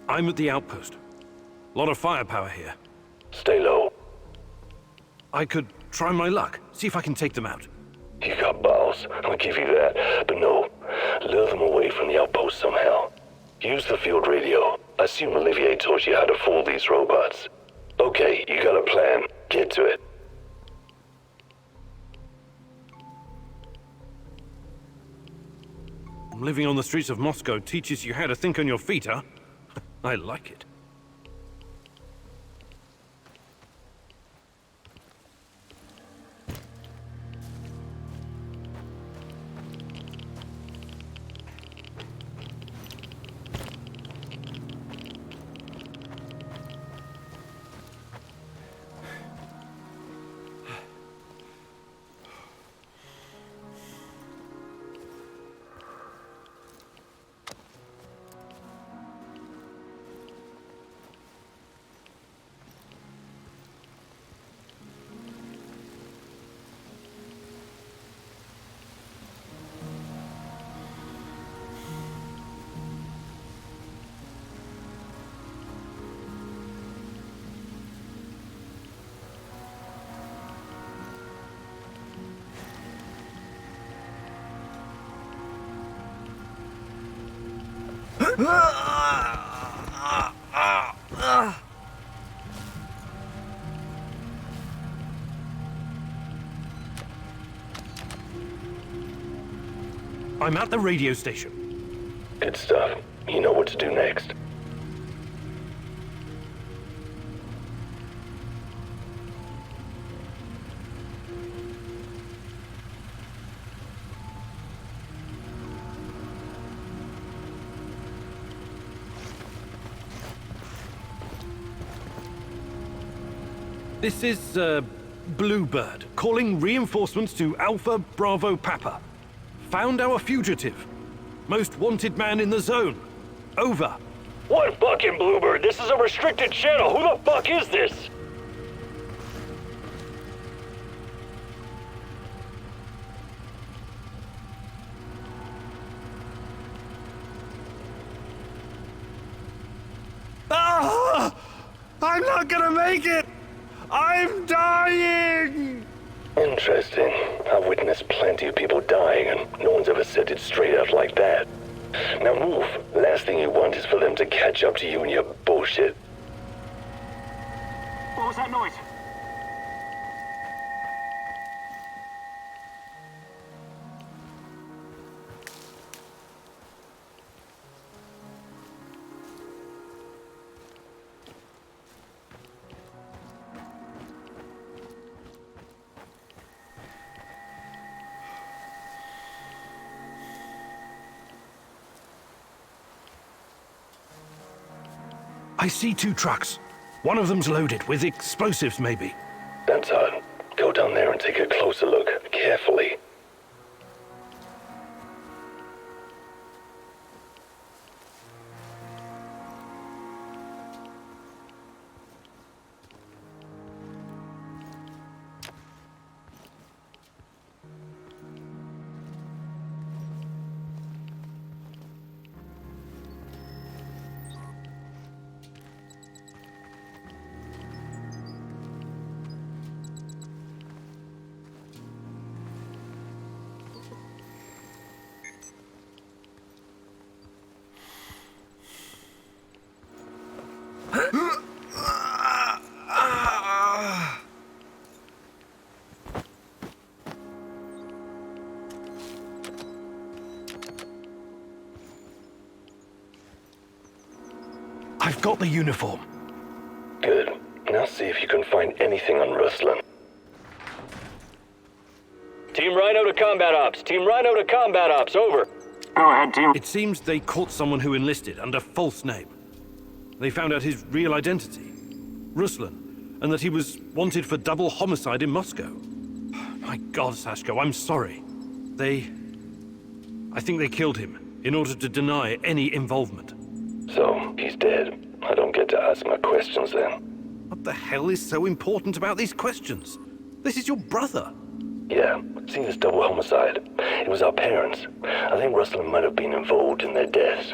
I'm at the outpost. A lot of firepower here. Stay low. I could try my luck, see if I can take them out. You got balls, I'll give you that. But no, lure them away from the outpost somehow. Use the field radio. I assume Olivier taught you how to fool these robots. Okay, you got a plan. Get to it. Living on the streets of Moscow teaches you how to think on your feet, huh? I like it. I'm at the radio station. Good stuff. You know what to do next. This is, Bluebird, calling reinforcements to Alpha Bravo Papa. Found our fugitive. Most wanted man in the zone. Over. What fucking Bluebird? This is a restricted channel. Who the fuck is this? Ah! I'm not gonna make it! I'm dying! Interesting. I've witnessed plenty of people dying, and no one's ever said it straight out like that. Now move. Last thing you want is for them to catch up to you and your bullshit. What was that noise? I see 2 trucks. One of them's loaded with explosives, maybe. That's odd. Go down there and take a closer look. Carefully. I've got the uniform. Good. Now see if you can find anything on Ruslan. Team Rhino to combat ops. Team Rhino to combat ops. Over. Go ahead, team. It seems they caught someone who enlisted under false name. They found out his real identity, Ruslan, and that he was wanted for double homicide in Moscow. My God, Sashko, I'm sorry. I think they killed him in order to deny any involvement. So, he's dead. I don't get to ask my questions then. What the hell is so important about these questions? This is your brother. Yeah, seen as double homicide. It was our parents. I think Ruslan might have been involved in their deaths.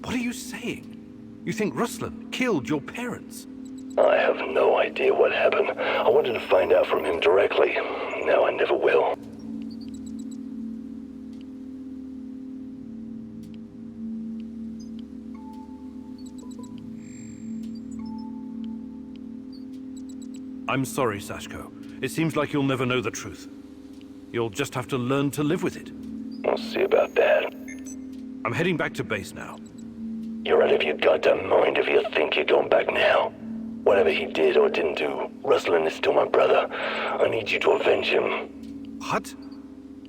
What are you saying? You think Ruslan killed your parents? I have no idea what happened. I wanted to find out from him directly. Now I never will. I'm sorry, Sashko. It seems like you'll never know the truth. You'll just have to learn to live with it. We'll see about that. I'm heading back to base now. You're out of your goddamn mind if you think you're going back now. Whatever he did or didn't do, Ruslan is still my brother. I need you to avenge him. What?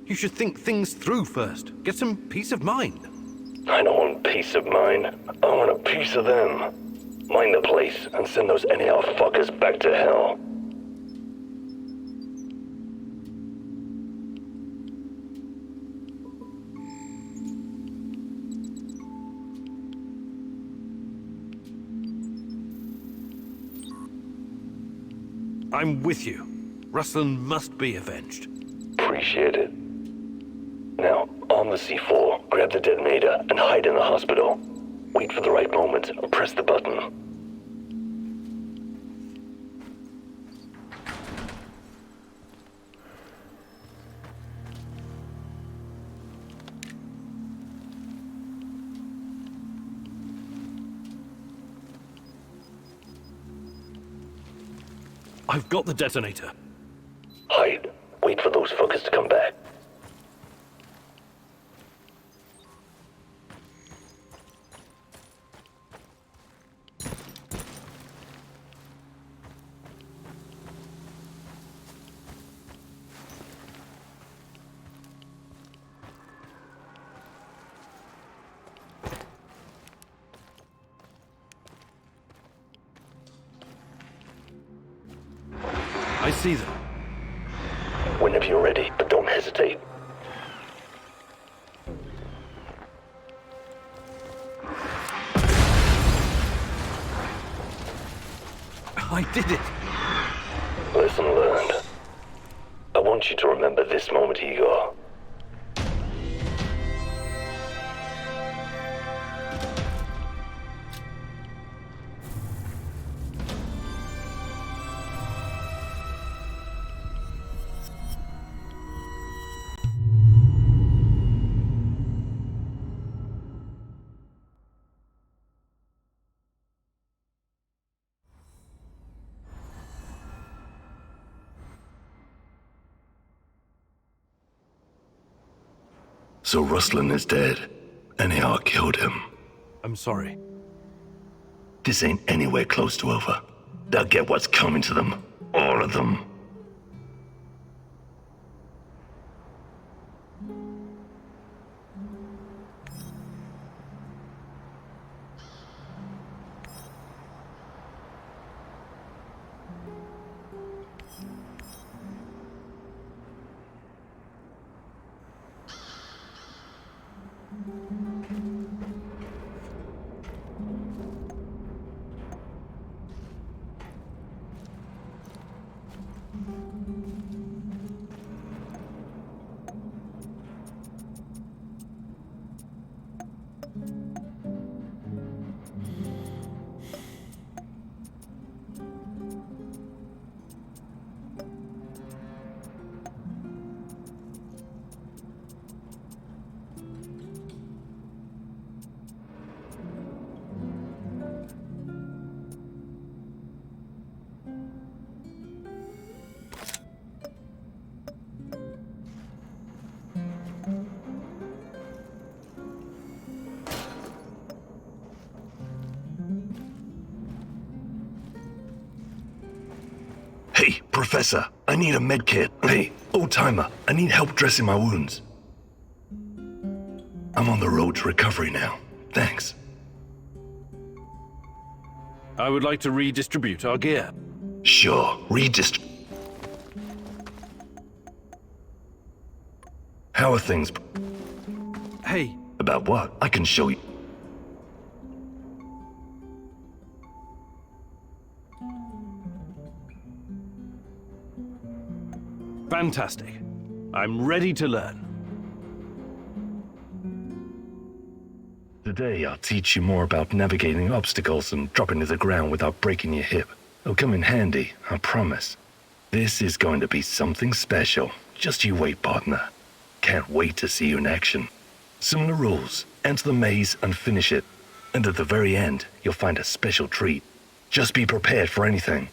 You should think things through first. Get some peace of mind. I don't want peace of mind. I want a piece of them. Mind the place and send those NAR fuckers back to hell. I'm with you. Ruslan must be avenged. Appreciate it. Now, arm the C4, grab the detonator, and hide in the hospital. Wait for the right moment and press the button. I've got the detonator. Hide. Wait for those fuckers to come back. I see them. Whenever you're ready, but don't hesitate. I did it. Lesson learned. I want you to remember this moment, Igor. So Rustlin is dead. NAR killed him. I'm sorry. This ain't anywhere close to over. They'll get what's coming to them. All of them. Hey, Professor, I need a med kit. Hey, old-timer, I need help dressing my wounds. I'm on the road to recovery now. Thanks. I would like to redistribute our gear. Sure, How are things? Hey, About what? I can show you. fantastic. I'm ready to learn. Today, I'll teach you more about navigating obstacles and dropping to the ground without breaking your hip. It'll come in handy, I promise. This is going to be something special. Just you wait, partner. Can't wait to see you in action. Similar rules. Enter the maze and finish it. And at the very end, you'll find a special treat. Just be prepared for anything.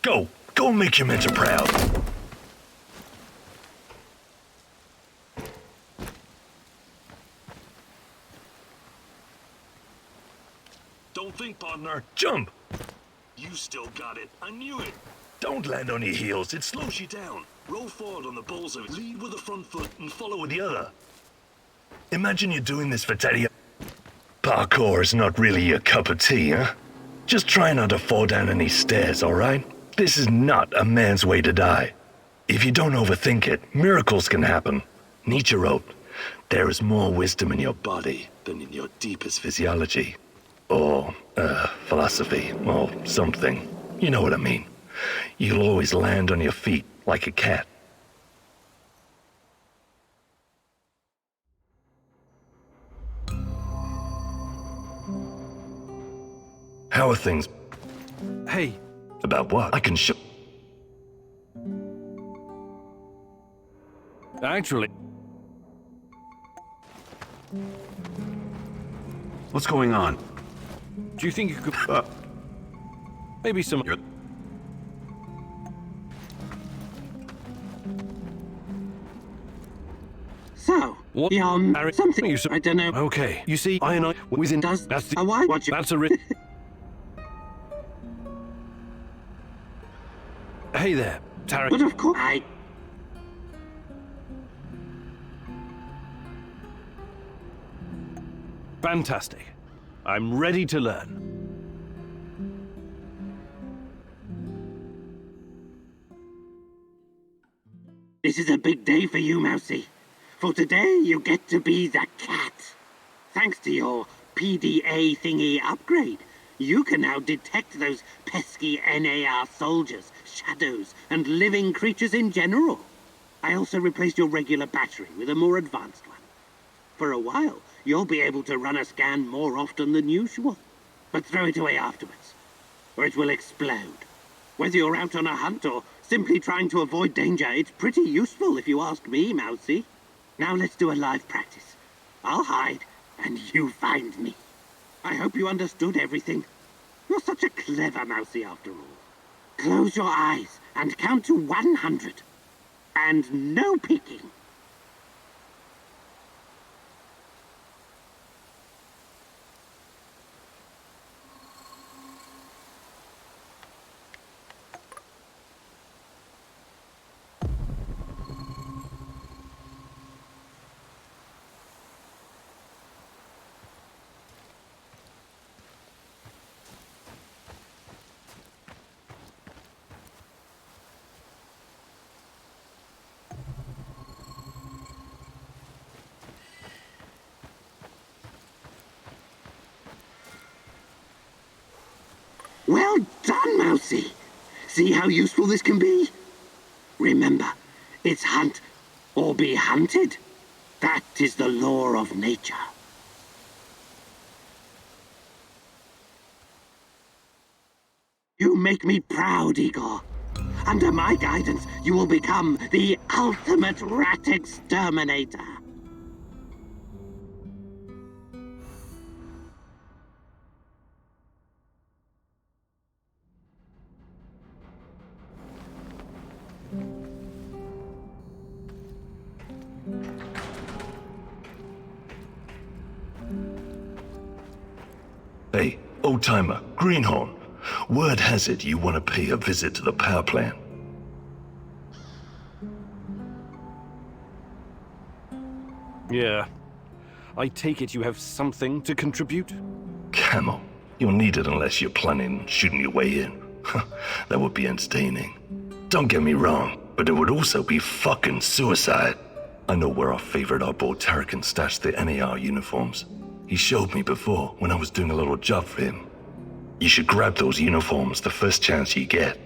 Go! Go and make your mentor proud! Don't think, partner. Jump! You still got it. I knew it. Don't land on your heels. It slows you down. Roll forward on the balls of it. Lead with the front foot and follow with the other. Imagine you're doing this for Teddy. Parkour is not really your cup of tea, huh? Just try not to fall down any stairs, all right? This is not a man's way to die. If you don't overthink it, miracles can happen. Nietzsche wrote, "There is more wisdom in your body than in your deepest physiology." Or, philosophy, or something. You know what I mean. You'll always land on your feet like a cat. How are things? Hey, About what? I can show... actually, What's going on? do you think you could... maybe some... What? Harry, Something. you I don't know. Okay. You see, I and I was in. Does That's the. a why? Watch it. That's a. Hey there, Tarek. But of course, Fantastic. I'm ready to learn. This is a big day for you, Mousy. For today, you get to be the cat. Thanks to your PDA thingy upgrade, you can now detect those pesky NAR soldiers, shadows, and living creatures in general. I also replaced your regular battery with a more advanced one. For a while, you'll be able to run a scan more often than usual. But throw it away afterwards, or it will explode. Whether you're out on a hunt or simply trying to avoid danger, it's pretty useful if you ask me, Mousy. Now let's do a live practice. I'll hide, and you find me. I hope you understood everything. You're such a clever Mousy after all. Close your eyes and count to 100. And no peeking. Well done, Mousy. See how useful this can be? Remember, it's hunt or be hunted. That is the law of nature. You make me proud, Igor. Under my guidance, you will become the ultimate rat exterminator. Hey, old-timer, Greenhorn. Word has it you want to pay a visit to the power plant. Yeah. I take it you have something to contribute? Camel, you'll need it unless you're planning on shooting your way in. That would be entertaining. Don't get me wrong, but it would also be fucking suicide. I know where our favorite oddball Tarracan stashed the NAR uniforms. He showed me before when I was doing a little job for him. You should grab those uniforms the first chance you get.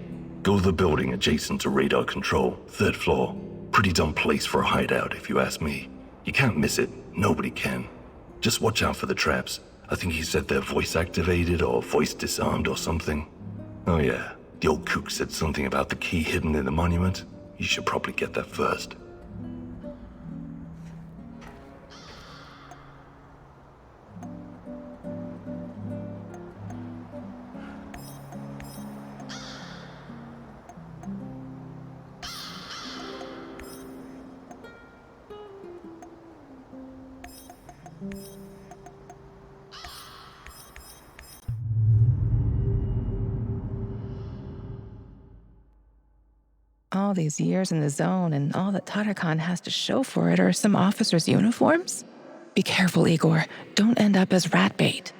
Go to the building adjacent to radar control, 3rd floor. Pretty dumb place for a hideout if you ask me. You can't miss it, nobody can. Just watch out for the traps. I think he said they're voice activated or voice disarmed or something. Oh yeah, the old kook said something about the key hidden in the monument. You should probably get that first. All these years in the zone and all that Tatakan has to show for it are some officers' uniforms? Be careful, Igor. Don't end up as rat bait.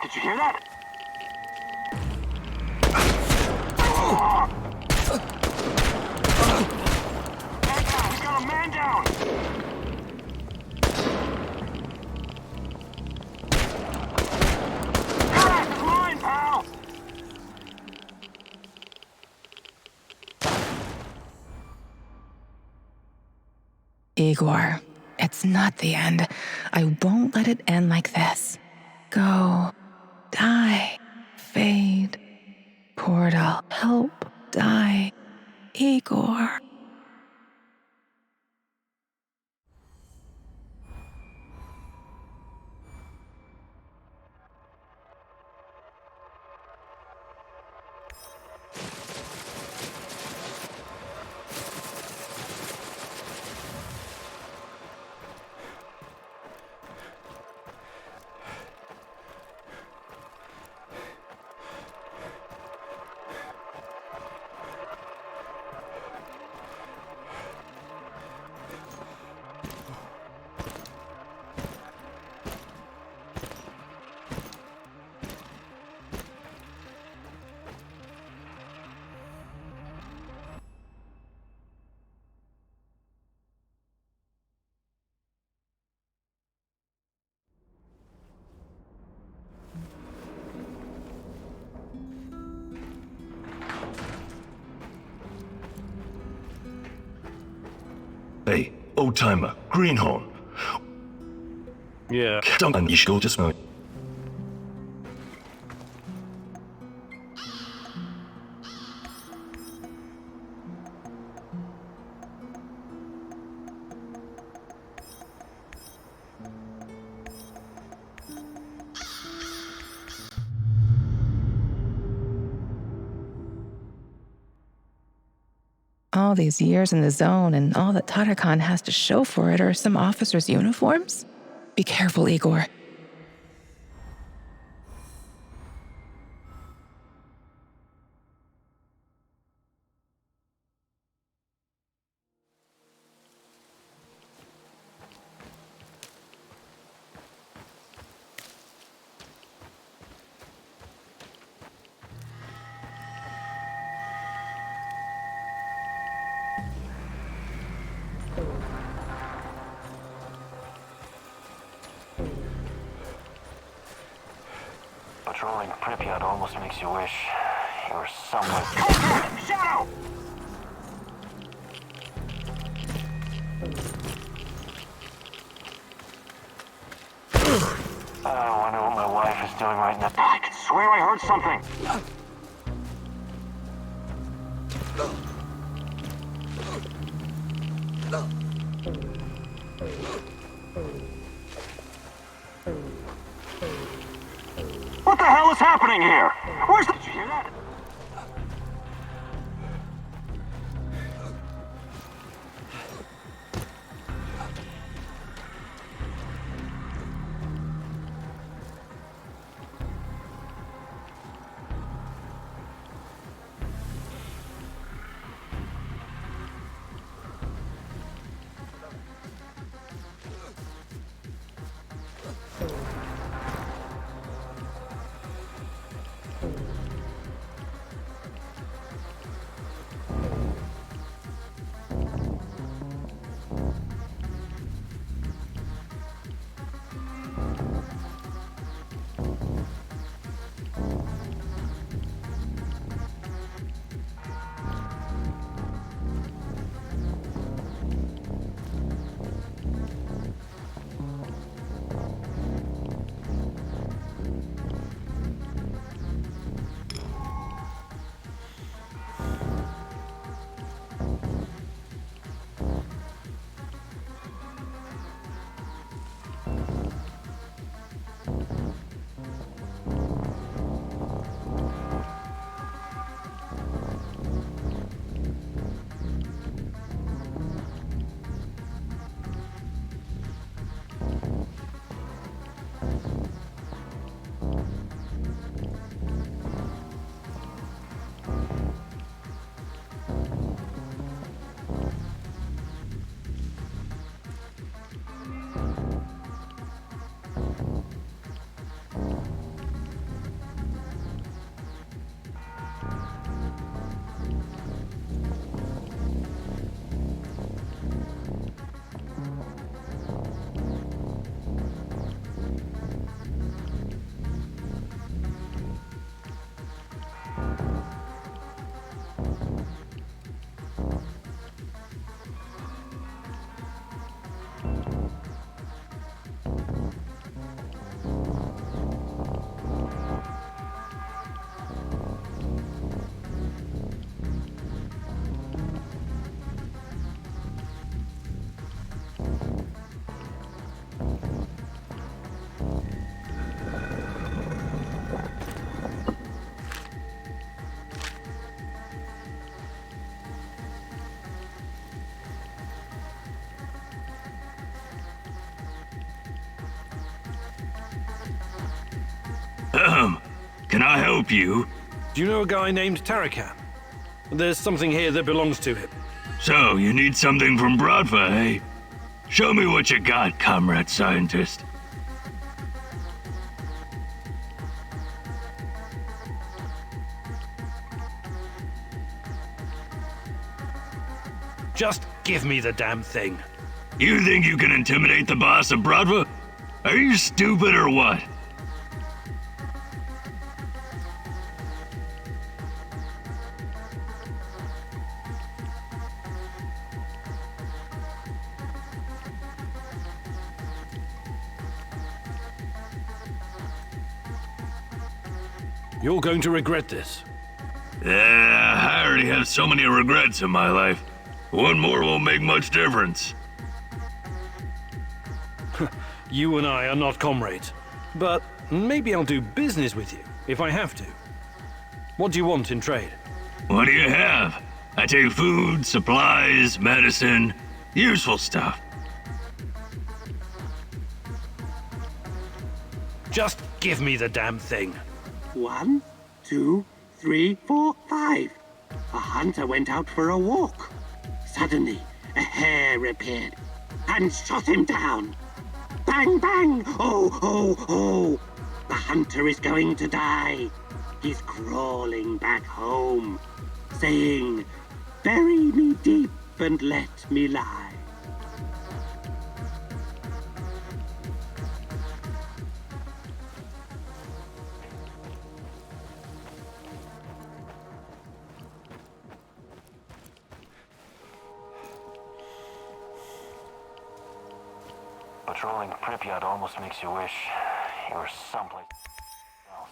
Did you hear that? We got a man down! Your ass is mine, pal! Igor, it's not the end. I won't let it end like this. Go. Die. Fade. Portal. Help. Die. Igor. Hey, old timer, Greenhorn. Yeah. Don't you should go to smoke. All these years in the zone, and all that Tatakan has to show for it are some officers' uniforms? Be careful, Igor. Patrolling Pripyat almost makes you wish you were somewhere. Shadow! I wonder what my wife is doing right now. I could swear I heard something. What the hell is happening here? Where's the... Did you hear that? Can I help you? Do you know a guy named Tarakan? There's something here that belongs to him. So, you need something from Bradva, eh? Show me what you got, comrade scientist. Just give me the damn thing. You think you can intimidate the boss of Bradva? Are you stupid or what? You're going to regret this. Yeah, I already have so many regrets in my life. One more won't make much difference. You and I are not comrades, but maybe I'll do business with you if I have to. What do you want in trade? What do you have? I take food, supplies, medicine, useful stuff. Just give me the damn thing. 1, 2, 3, 4, 5. A hunter went out for a walk. Suddenly, a hare appeared and shot him down. Bang, bang! Oh, oh, oh! The hunter is going to die. He's crawling back home, saying, "Bury me deep and let me lie." Patrolling Pripyat almost makes you wish you were someplace else.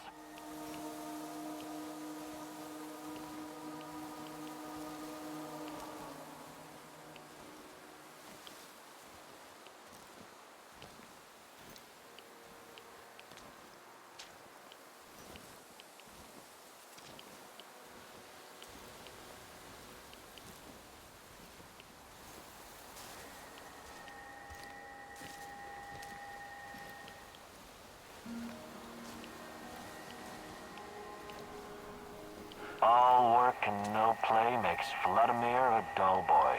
All work and no play makes Vladimir a dull boy.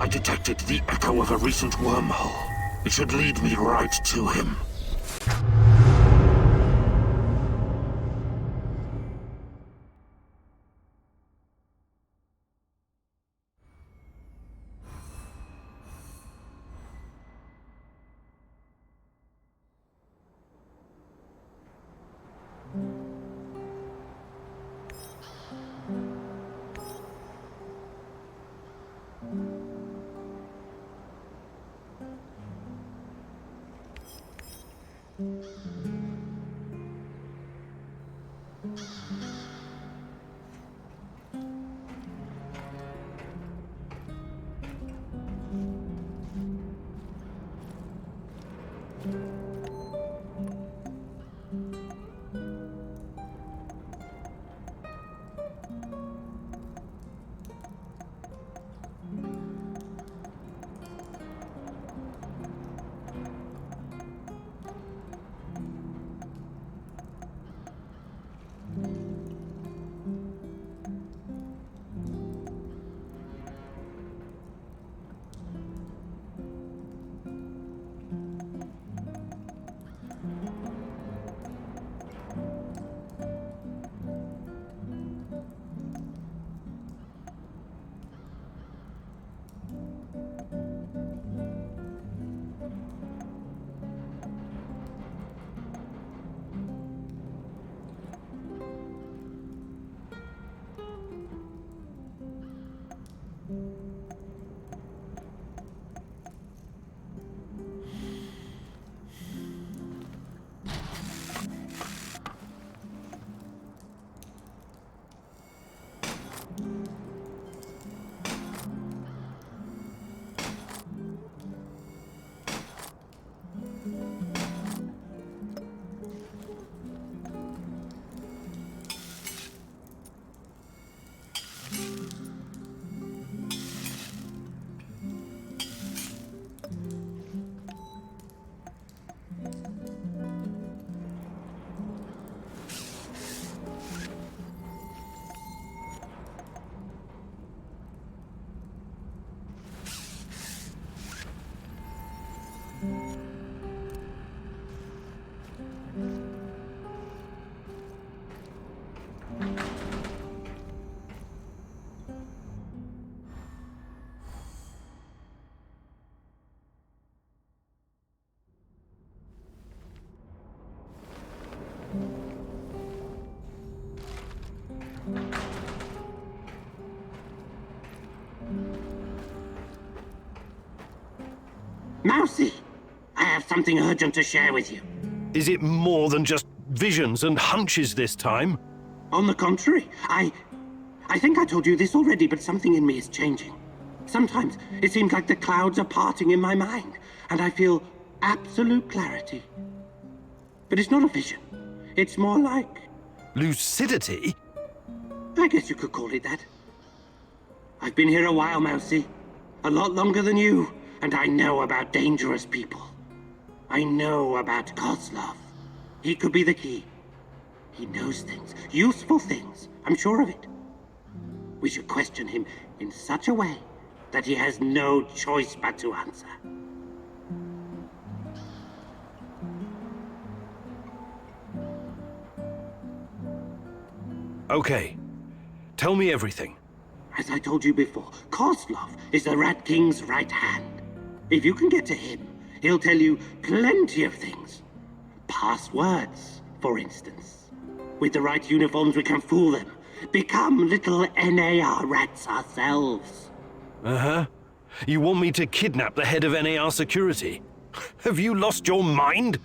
I detected the echo of a recent wormhole. It should lead me right to him. Mousy, I have something urgent to share with you. Is it more than just visions and hunches this time? On the contrary, I think I told you this already, but something in me is changing. Sometimes it seems like the clouds are parting in my mind, and I feel absolute clarity. But it's not a vision. It's more like... Lucidity? I guess you could call it that. I've been here a while, Mousy. A lot longer than you, and I know about dangerous people. I know about Kozlov. He could be the key. He knows things, useful things. I'm sure of it. We should question him in such a way that he has no choice but to answer. Okay. Tell me everything. As I told you before, Kozlov is the Rat King's right hand. If you can get to him, he'll tell you plenty of things. Passwords, for instance. With the right uniforms, we can fool them. Become little NAR rats ourselves. Uh-huh. You want me to kidnap the head of NAR security? Have you lost your mind?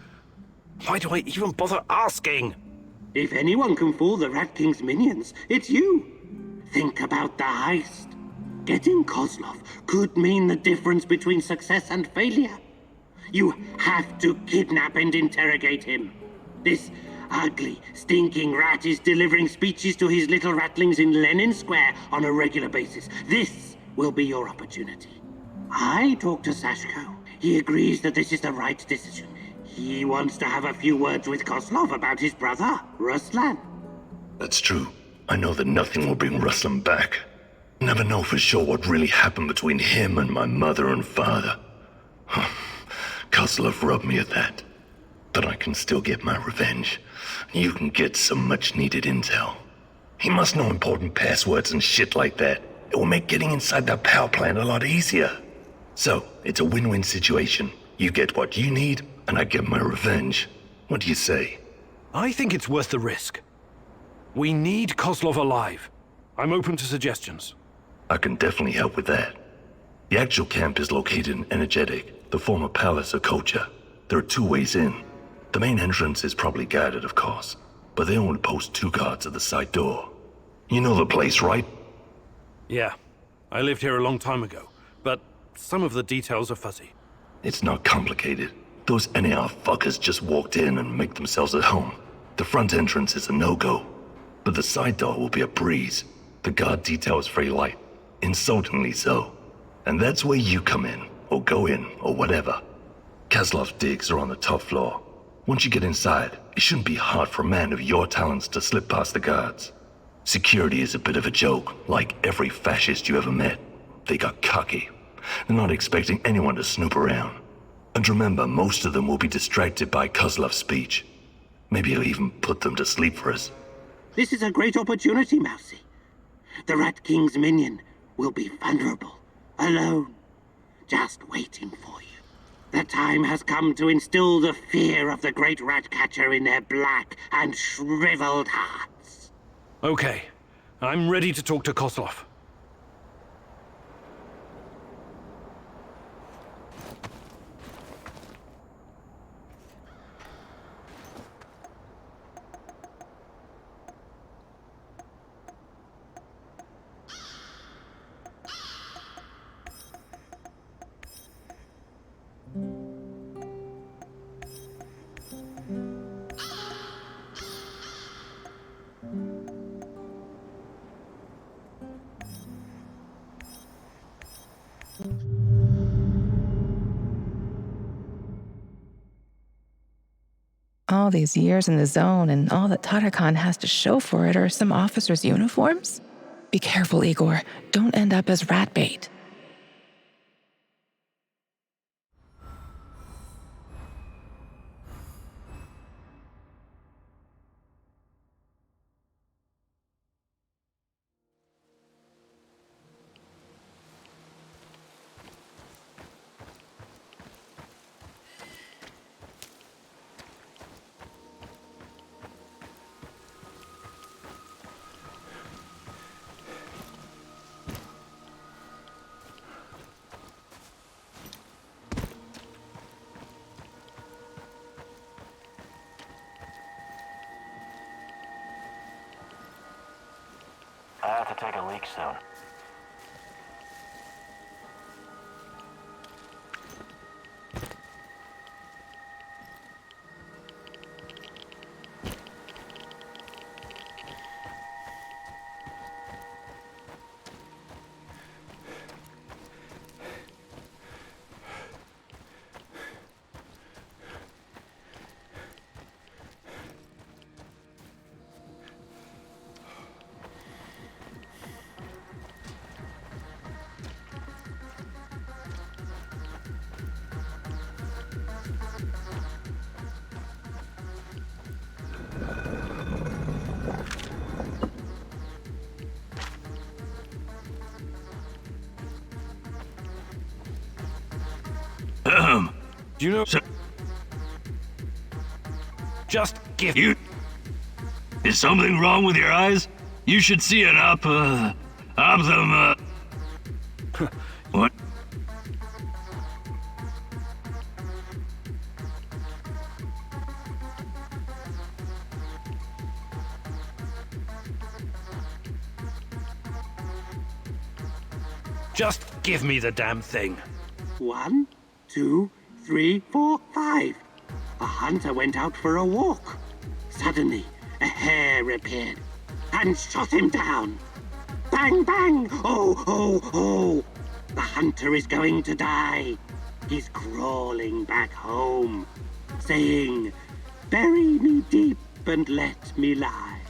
Why do I even bother asking? If anyone can fool the Rat King's minions, it's you. Think about the heist. Getting Kozlov could mean the difference between success and failure. You have to kidnap and interrogate him. This ugly, stinking rat is delivering speeches to his little ratlings in Lenin Square on a regular basis. This will be your opportunity. I talked to Sashko. He agrees that this is the right decision. He wants to have a few words with Kozlov about his brother, Ruslan. That's true. I know that nothing will bring Ruslan back. Never know for sure what really happened between him and my mother and father. Kozlov robbed me of that. But I can still get my revenge. You can get some much-needed intel. He must know important passwords and shit like that. It will make getting inside that power plant a lot easier. So, it's a win-win situation. You get what you need, and I get my revenge. What do you say? I think it's worth the risk. We need Kozlov alive. I'm open to suggestions. I can definitely help with that. The actual camp is located in Energetic, the former palace of Kocha. There are 2 ways in. The main entrance is probably guarded, of course, but they only post 2 guards at the side door. You know the place, right? Yeah, I lived here a long time ago, but some of the details are fuzzy. It's not complicated. Those NAR fuckers just walked in and make themselves at home. The front entrance is a no-go, but the side door will be a breeze. The guard detail is very light, insultingly so. And that's where you come in, or go in, or whatever. Kozlov's digs are on the top floor. Once you get inside, it shouldn't be hard for a man of your talents to slip past the guards. Security is a bit of a joke, like every fascist you ever met. They got cocky. They're not expecting anyone to snoop around. And remember, most of them will be distracted by Kozlov's speech. Maybe he'll even put them to sleep for us. This is a great opportunity, Mousy. The Rat King's minion will be vulnerable, alone, just waiting for you. The time has come to instill the fear of the great rat catcher in their black and shriveled hearts. Okay, I'm ready to talk to Kozlov. All these years in the zone and all that Tatakan has to show for it are some officers' uniforms? Be careful, Igor. Don't end up as rat bait. I have to take a leak soon. Do you know? Just give You... Is something wrong with your eyes? You should see an What? Just give me the damn thing. 1, 2, 3, 4, 5. A hunter went out for a walk. Suddenly, a hare appeared and shot him down. Bang, bang! Oh, oh, oh! The hunter is going to die. He's crawling back home, saying, "Bury me deep and let me lie."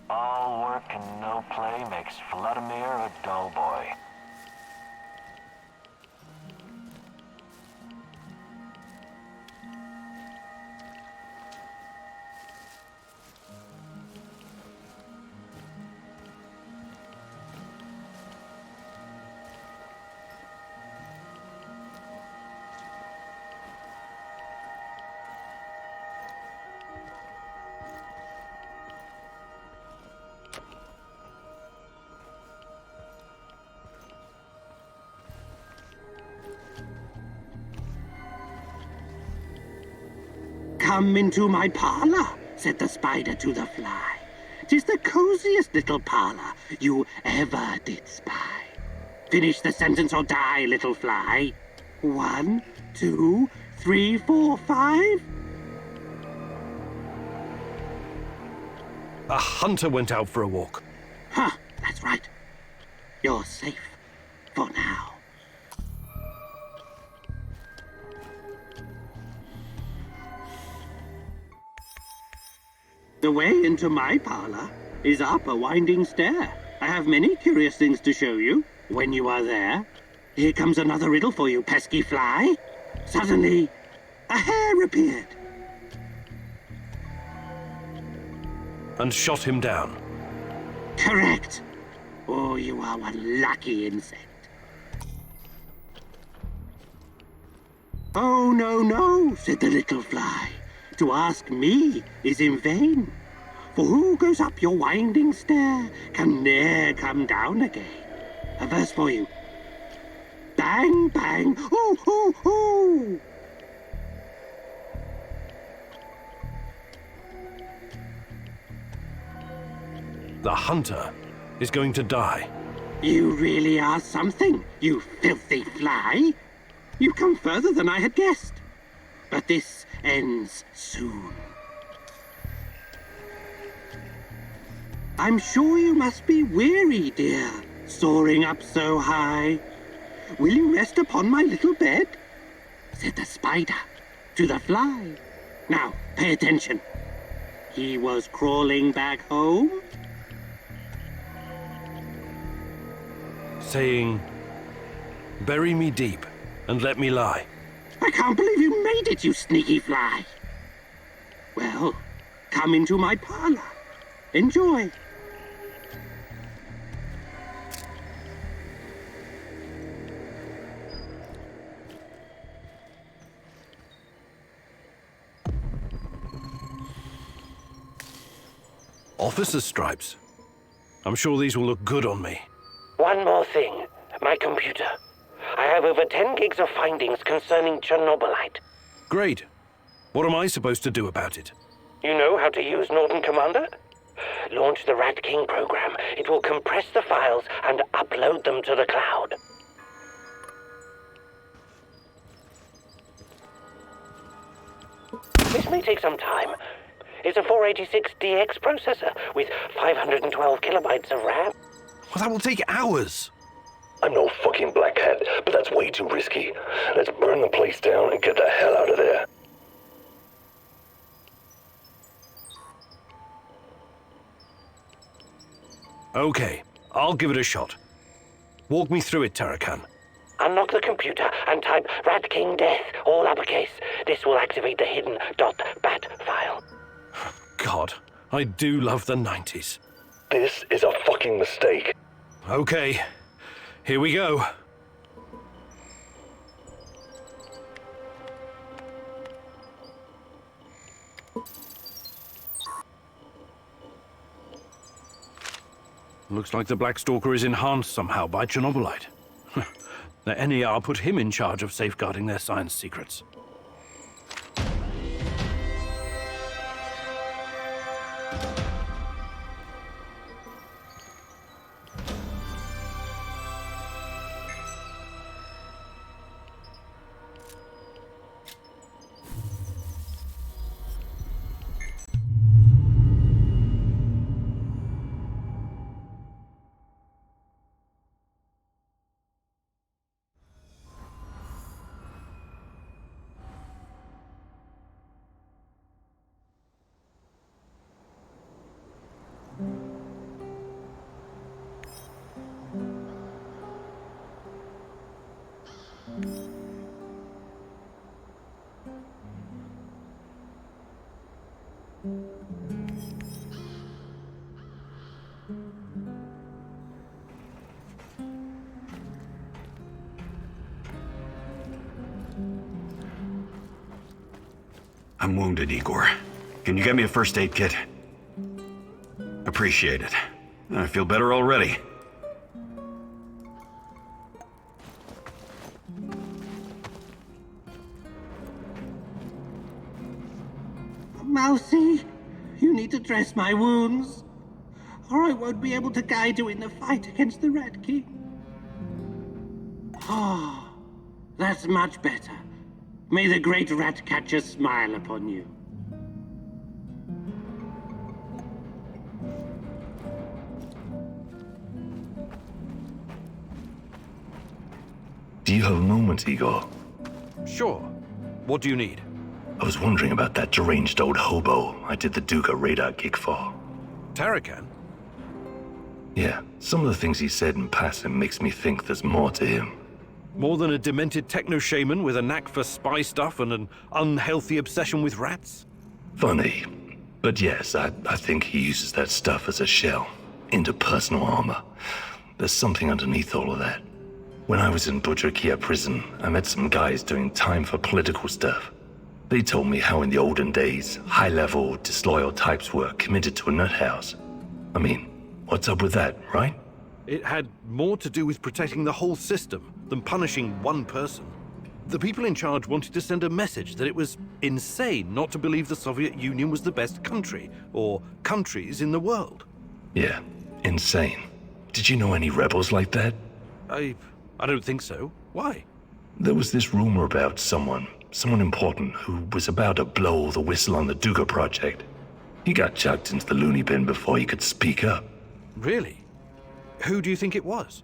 All work and no play makes Vladimir a dull boy. Come into my parlor, said the spider to the fly. 'Tis the coziest little parlor you ever did spy. Finish the sentence or die, little fly. 1, 2, 3, 4, 5. A hunter went out for a walk. Huh, that's right. You're safe for now. The way into my parlor is up a winding stair. I have many curious things to show you when you are there. Here comes another riddle for you, pesky fly. Suddenly, a hare appeared. And shot him down. Correct. Oh, you are one lucky insect. Oh, no, no, said the little fly. To ask me is in vain. For who goes up your winding stair can ne'er come down again. A verse for you. Bang, bang, ooh, ooh, ooh. The hunter is going to die. You really are something, you filthy fly. You've come further than I had guessed. But this ends soon. I'm sure you must be weary, dear, soaring up so high. Will you rest upon my little bed? Said the spider to the fly. Now, pay attention. He was crawling back home, saying, "Bury me deep and let me lie." I can't believe you made it, you sneaky fly. Well, come into my parlor. Enjoy. Officer's stripes. I'm sure these will look good on me. One more thing. My computer. I have over 10 gigs of findings concerning CHERNOBYLITE. Great. What am I supposed to do about it? You know how to use Norton Commander? Launch the Rat King program. It will compress the files and upload them to the cloud. This may take some time. It's a 486DX processor with 512 kilobytes of RAM. Well, that will take hours. I'm no fucking black hat, but that's way too risky. Let's burn the place down and get the hell out of there. Okay, I'll give it a shot. Walk me through it, Tarakan. Unlock the computer and type Rat King Death, all uppercase. This will activate the hidden .bat file. God, I do love the 90s. This is a fucking mistake. Okay, here we go. Looks like the Black Stalker is enhanced somehow by CHERNOBYLITE. The NER put him in charge of safeguarding their science secrets. I'm wounded, Igor. Can you get me a first aid kit? Appreciate it. I feel better already. Mousy, you need to dress my wounds, or I won't be able to guide you in the fight against the Rat King. Ah, that's much better. May the great rat catcher smile upon you. Do you have a moment, Igor? Sure. What do you need? I was wondering about that deranged old hobo I did the Duga radar gig for. Tarakan? Yeah, some of the things he said in passing makes me think there's more to him. More than a demented techno-shaman with a knack for spy stuff and an unhealthy obsession with rats? Funny. But yes, I think he uses that stuff as a shell. Into personal armor. There's something underneath all of that. When I was in Budrakia prison, I met some guys doing time for political stuff. They told me how in the olden days, high-level, disloyal types were committed to a nut house. I mean, what's up with that, right? It had more to do with protecting the whole system than punishing one person. The people in charge wanted to send a message that it was insane not to believe the Soviet Union was the best country, or countries in the world. Yeah, insane. Did you know any rebels like that? I don't think so. Why? There was this rumor about someone important who was about to blow the whistle on the Duga project. He got chucked into the loony bin before he could speak up. Really? Who do you think it was?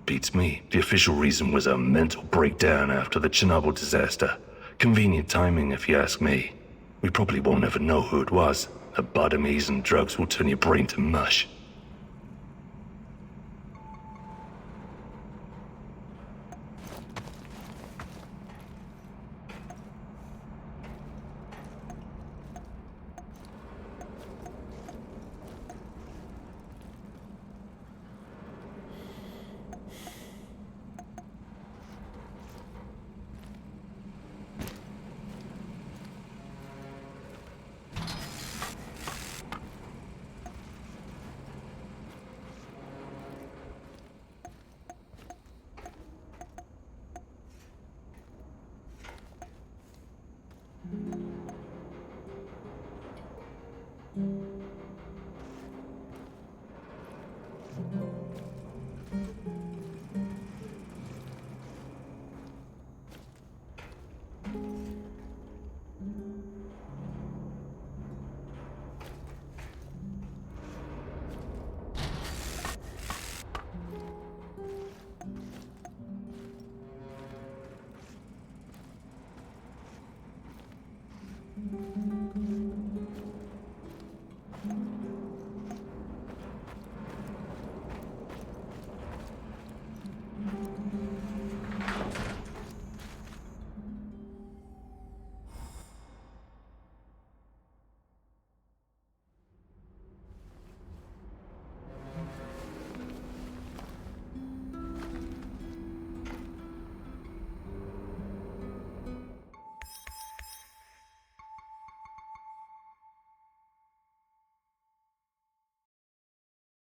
Beats me. The official reason was a mental breakdown after the Chernobyl disaster. Convenient timing, if you ask me. We probably won't ever know who it was. Lobotomies and drugs will turn your brain to mush.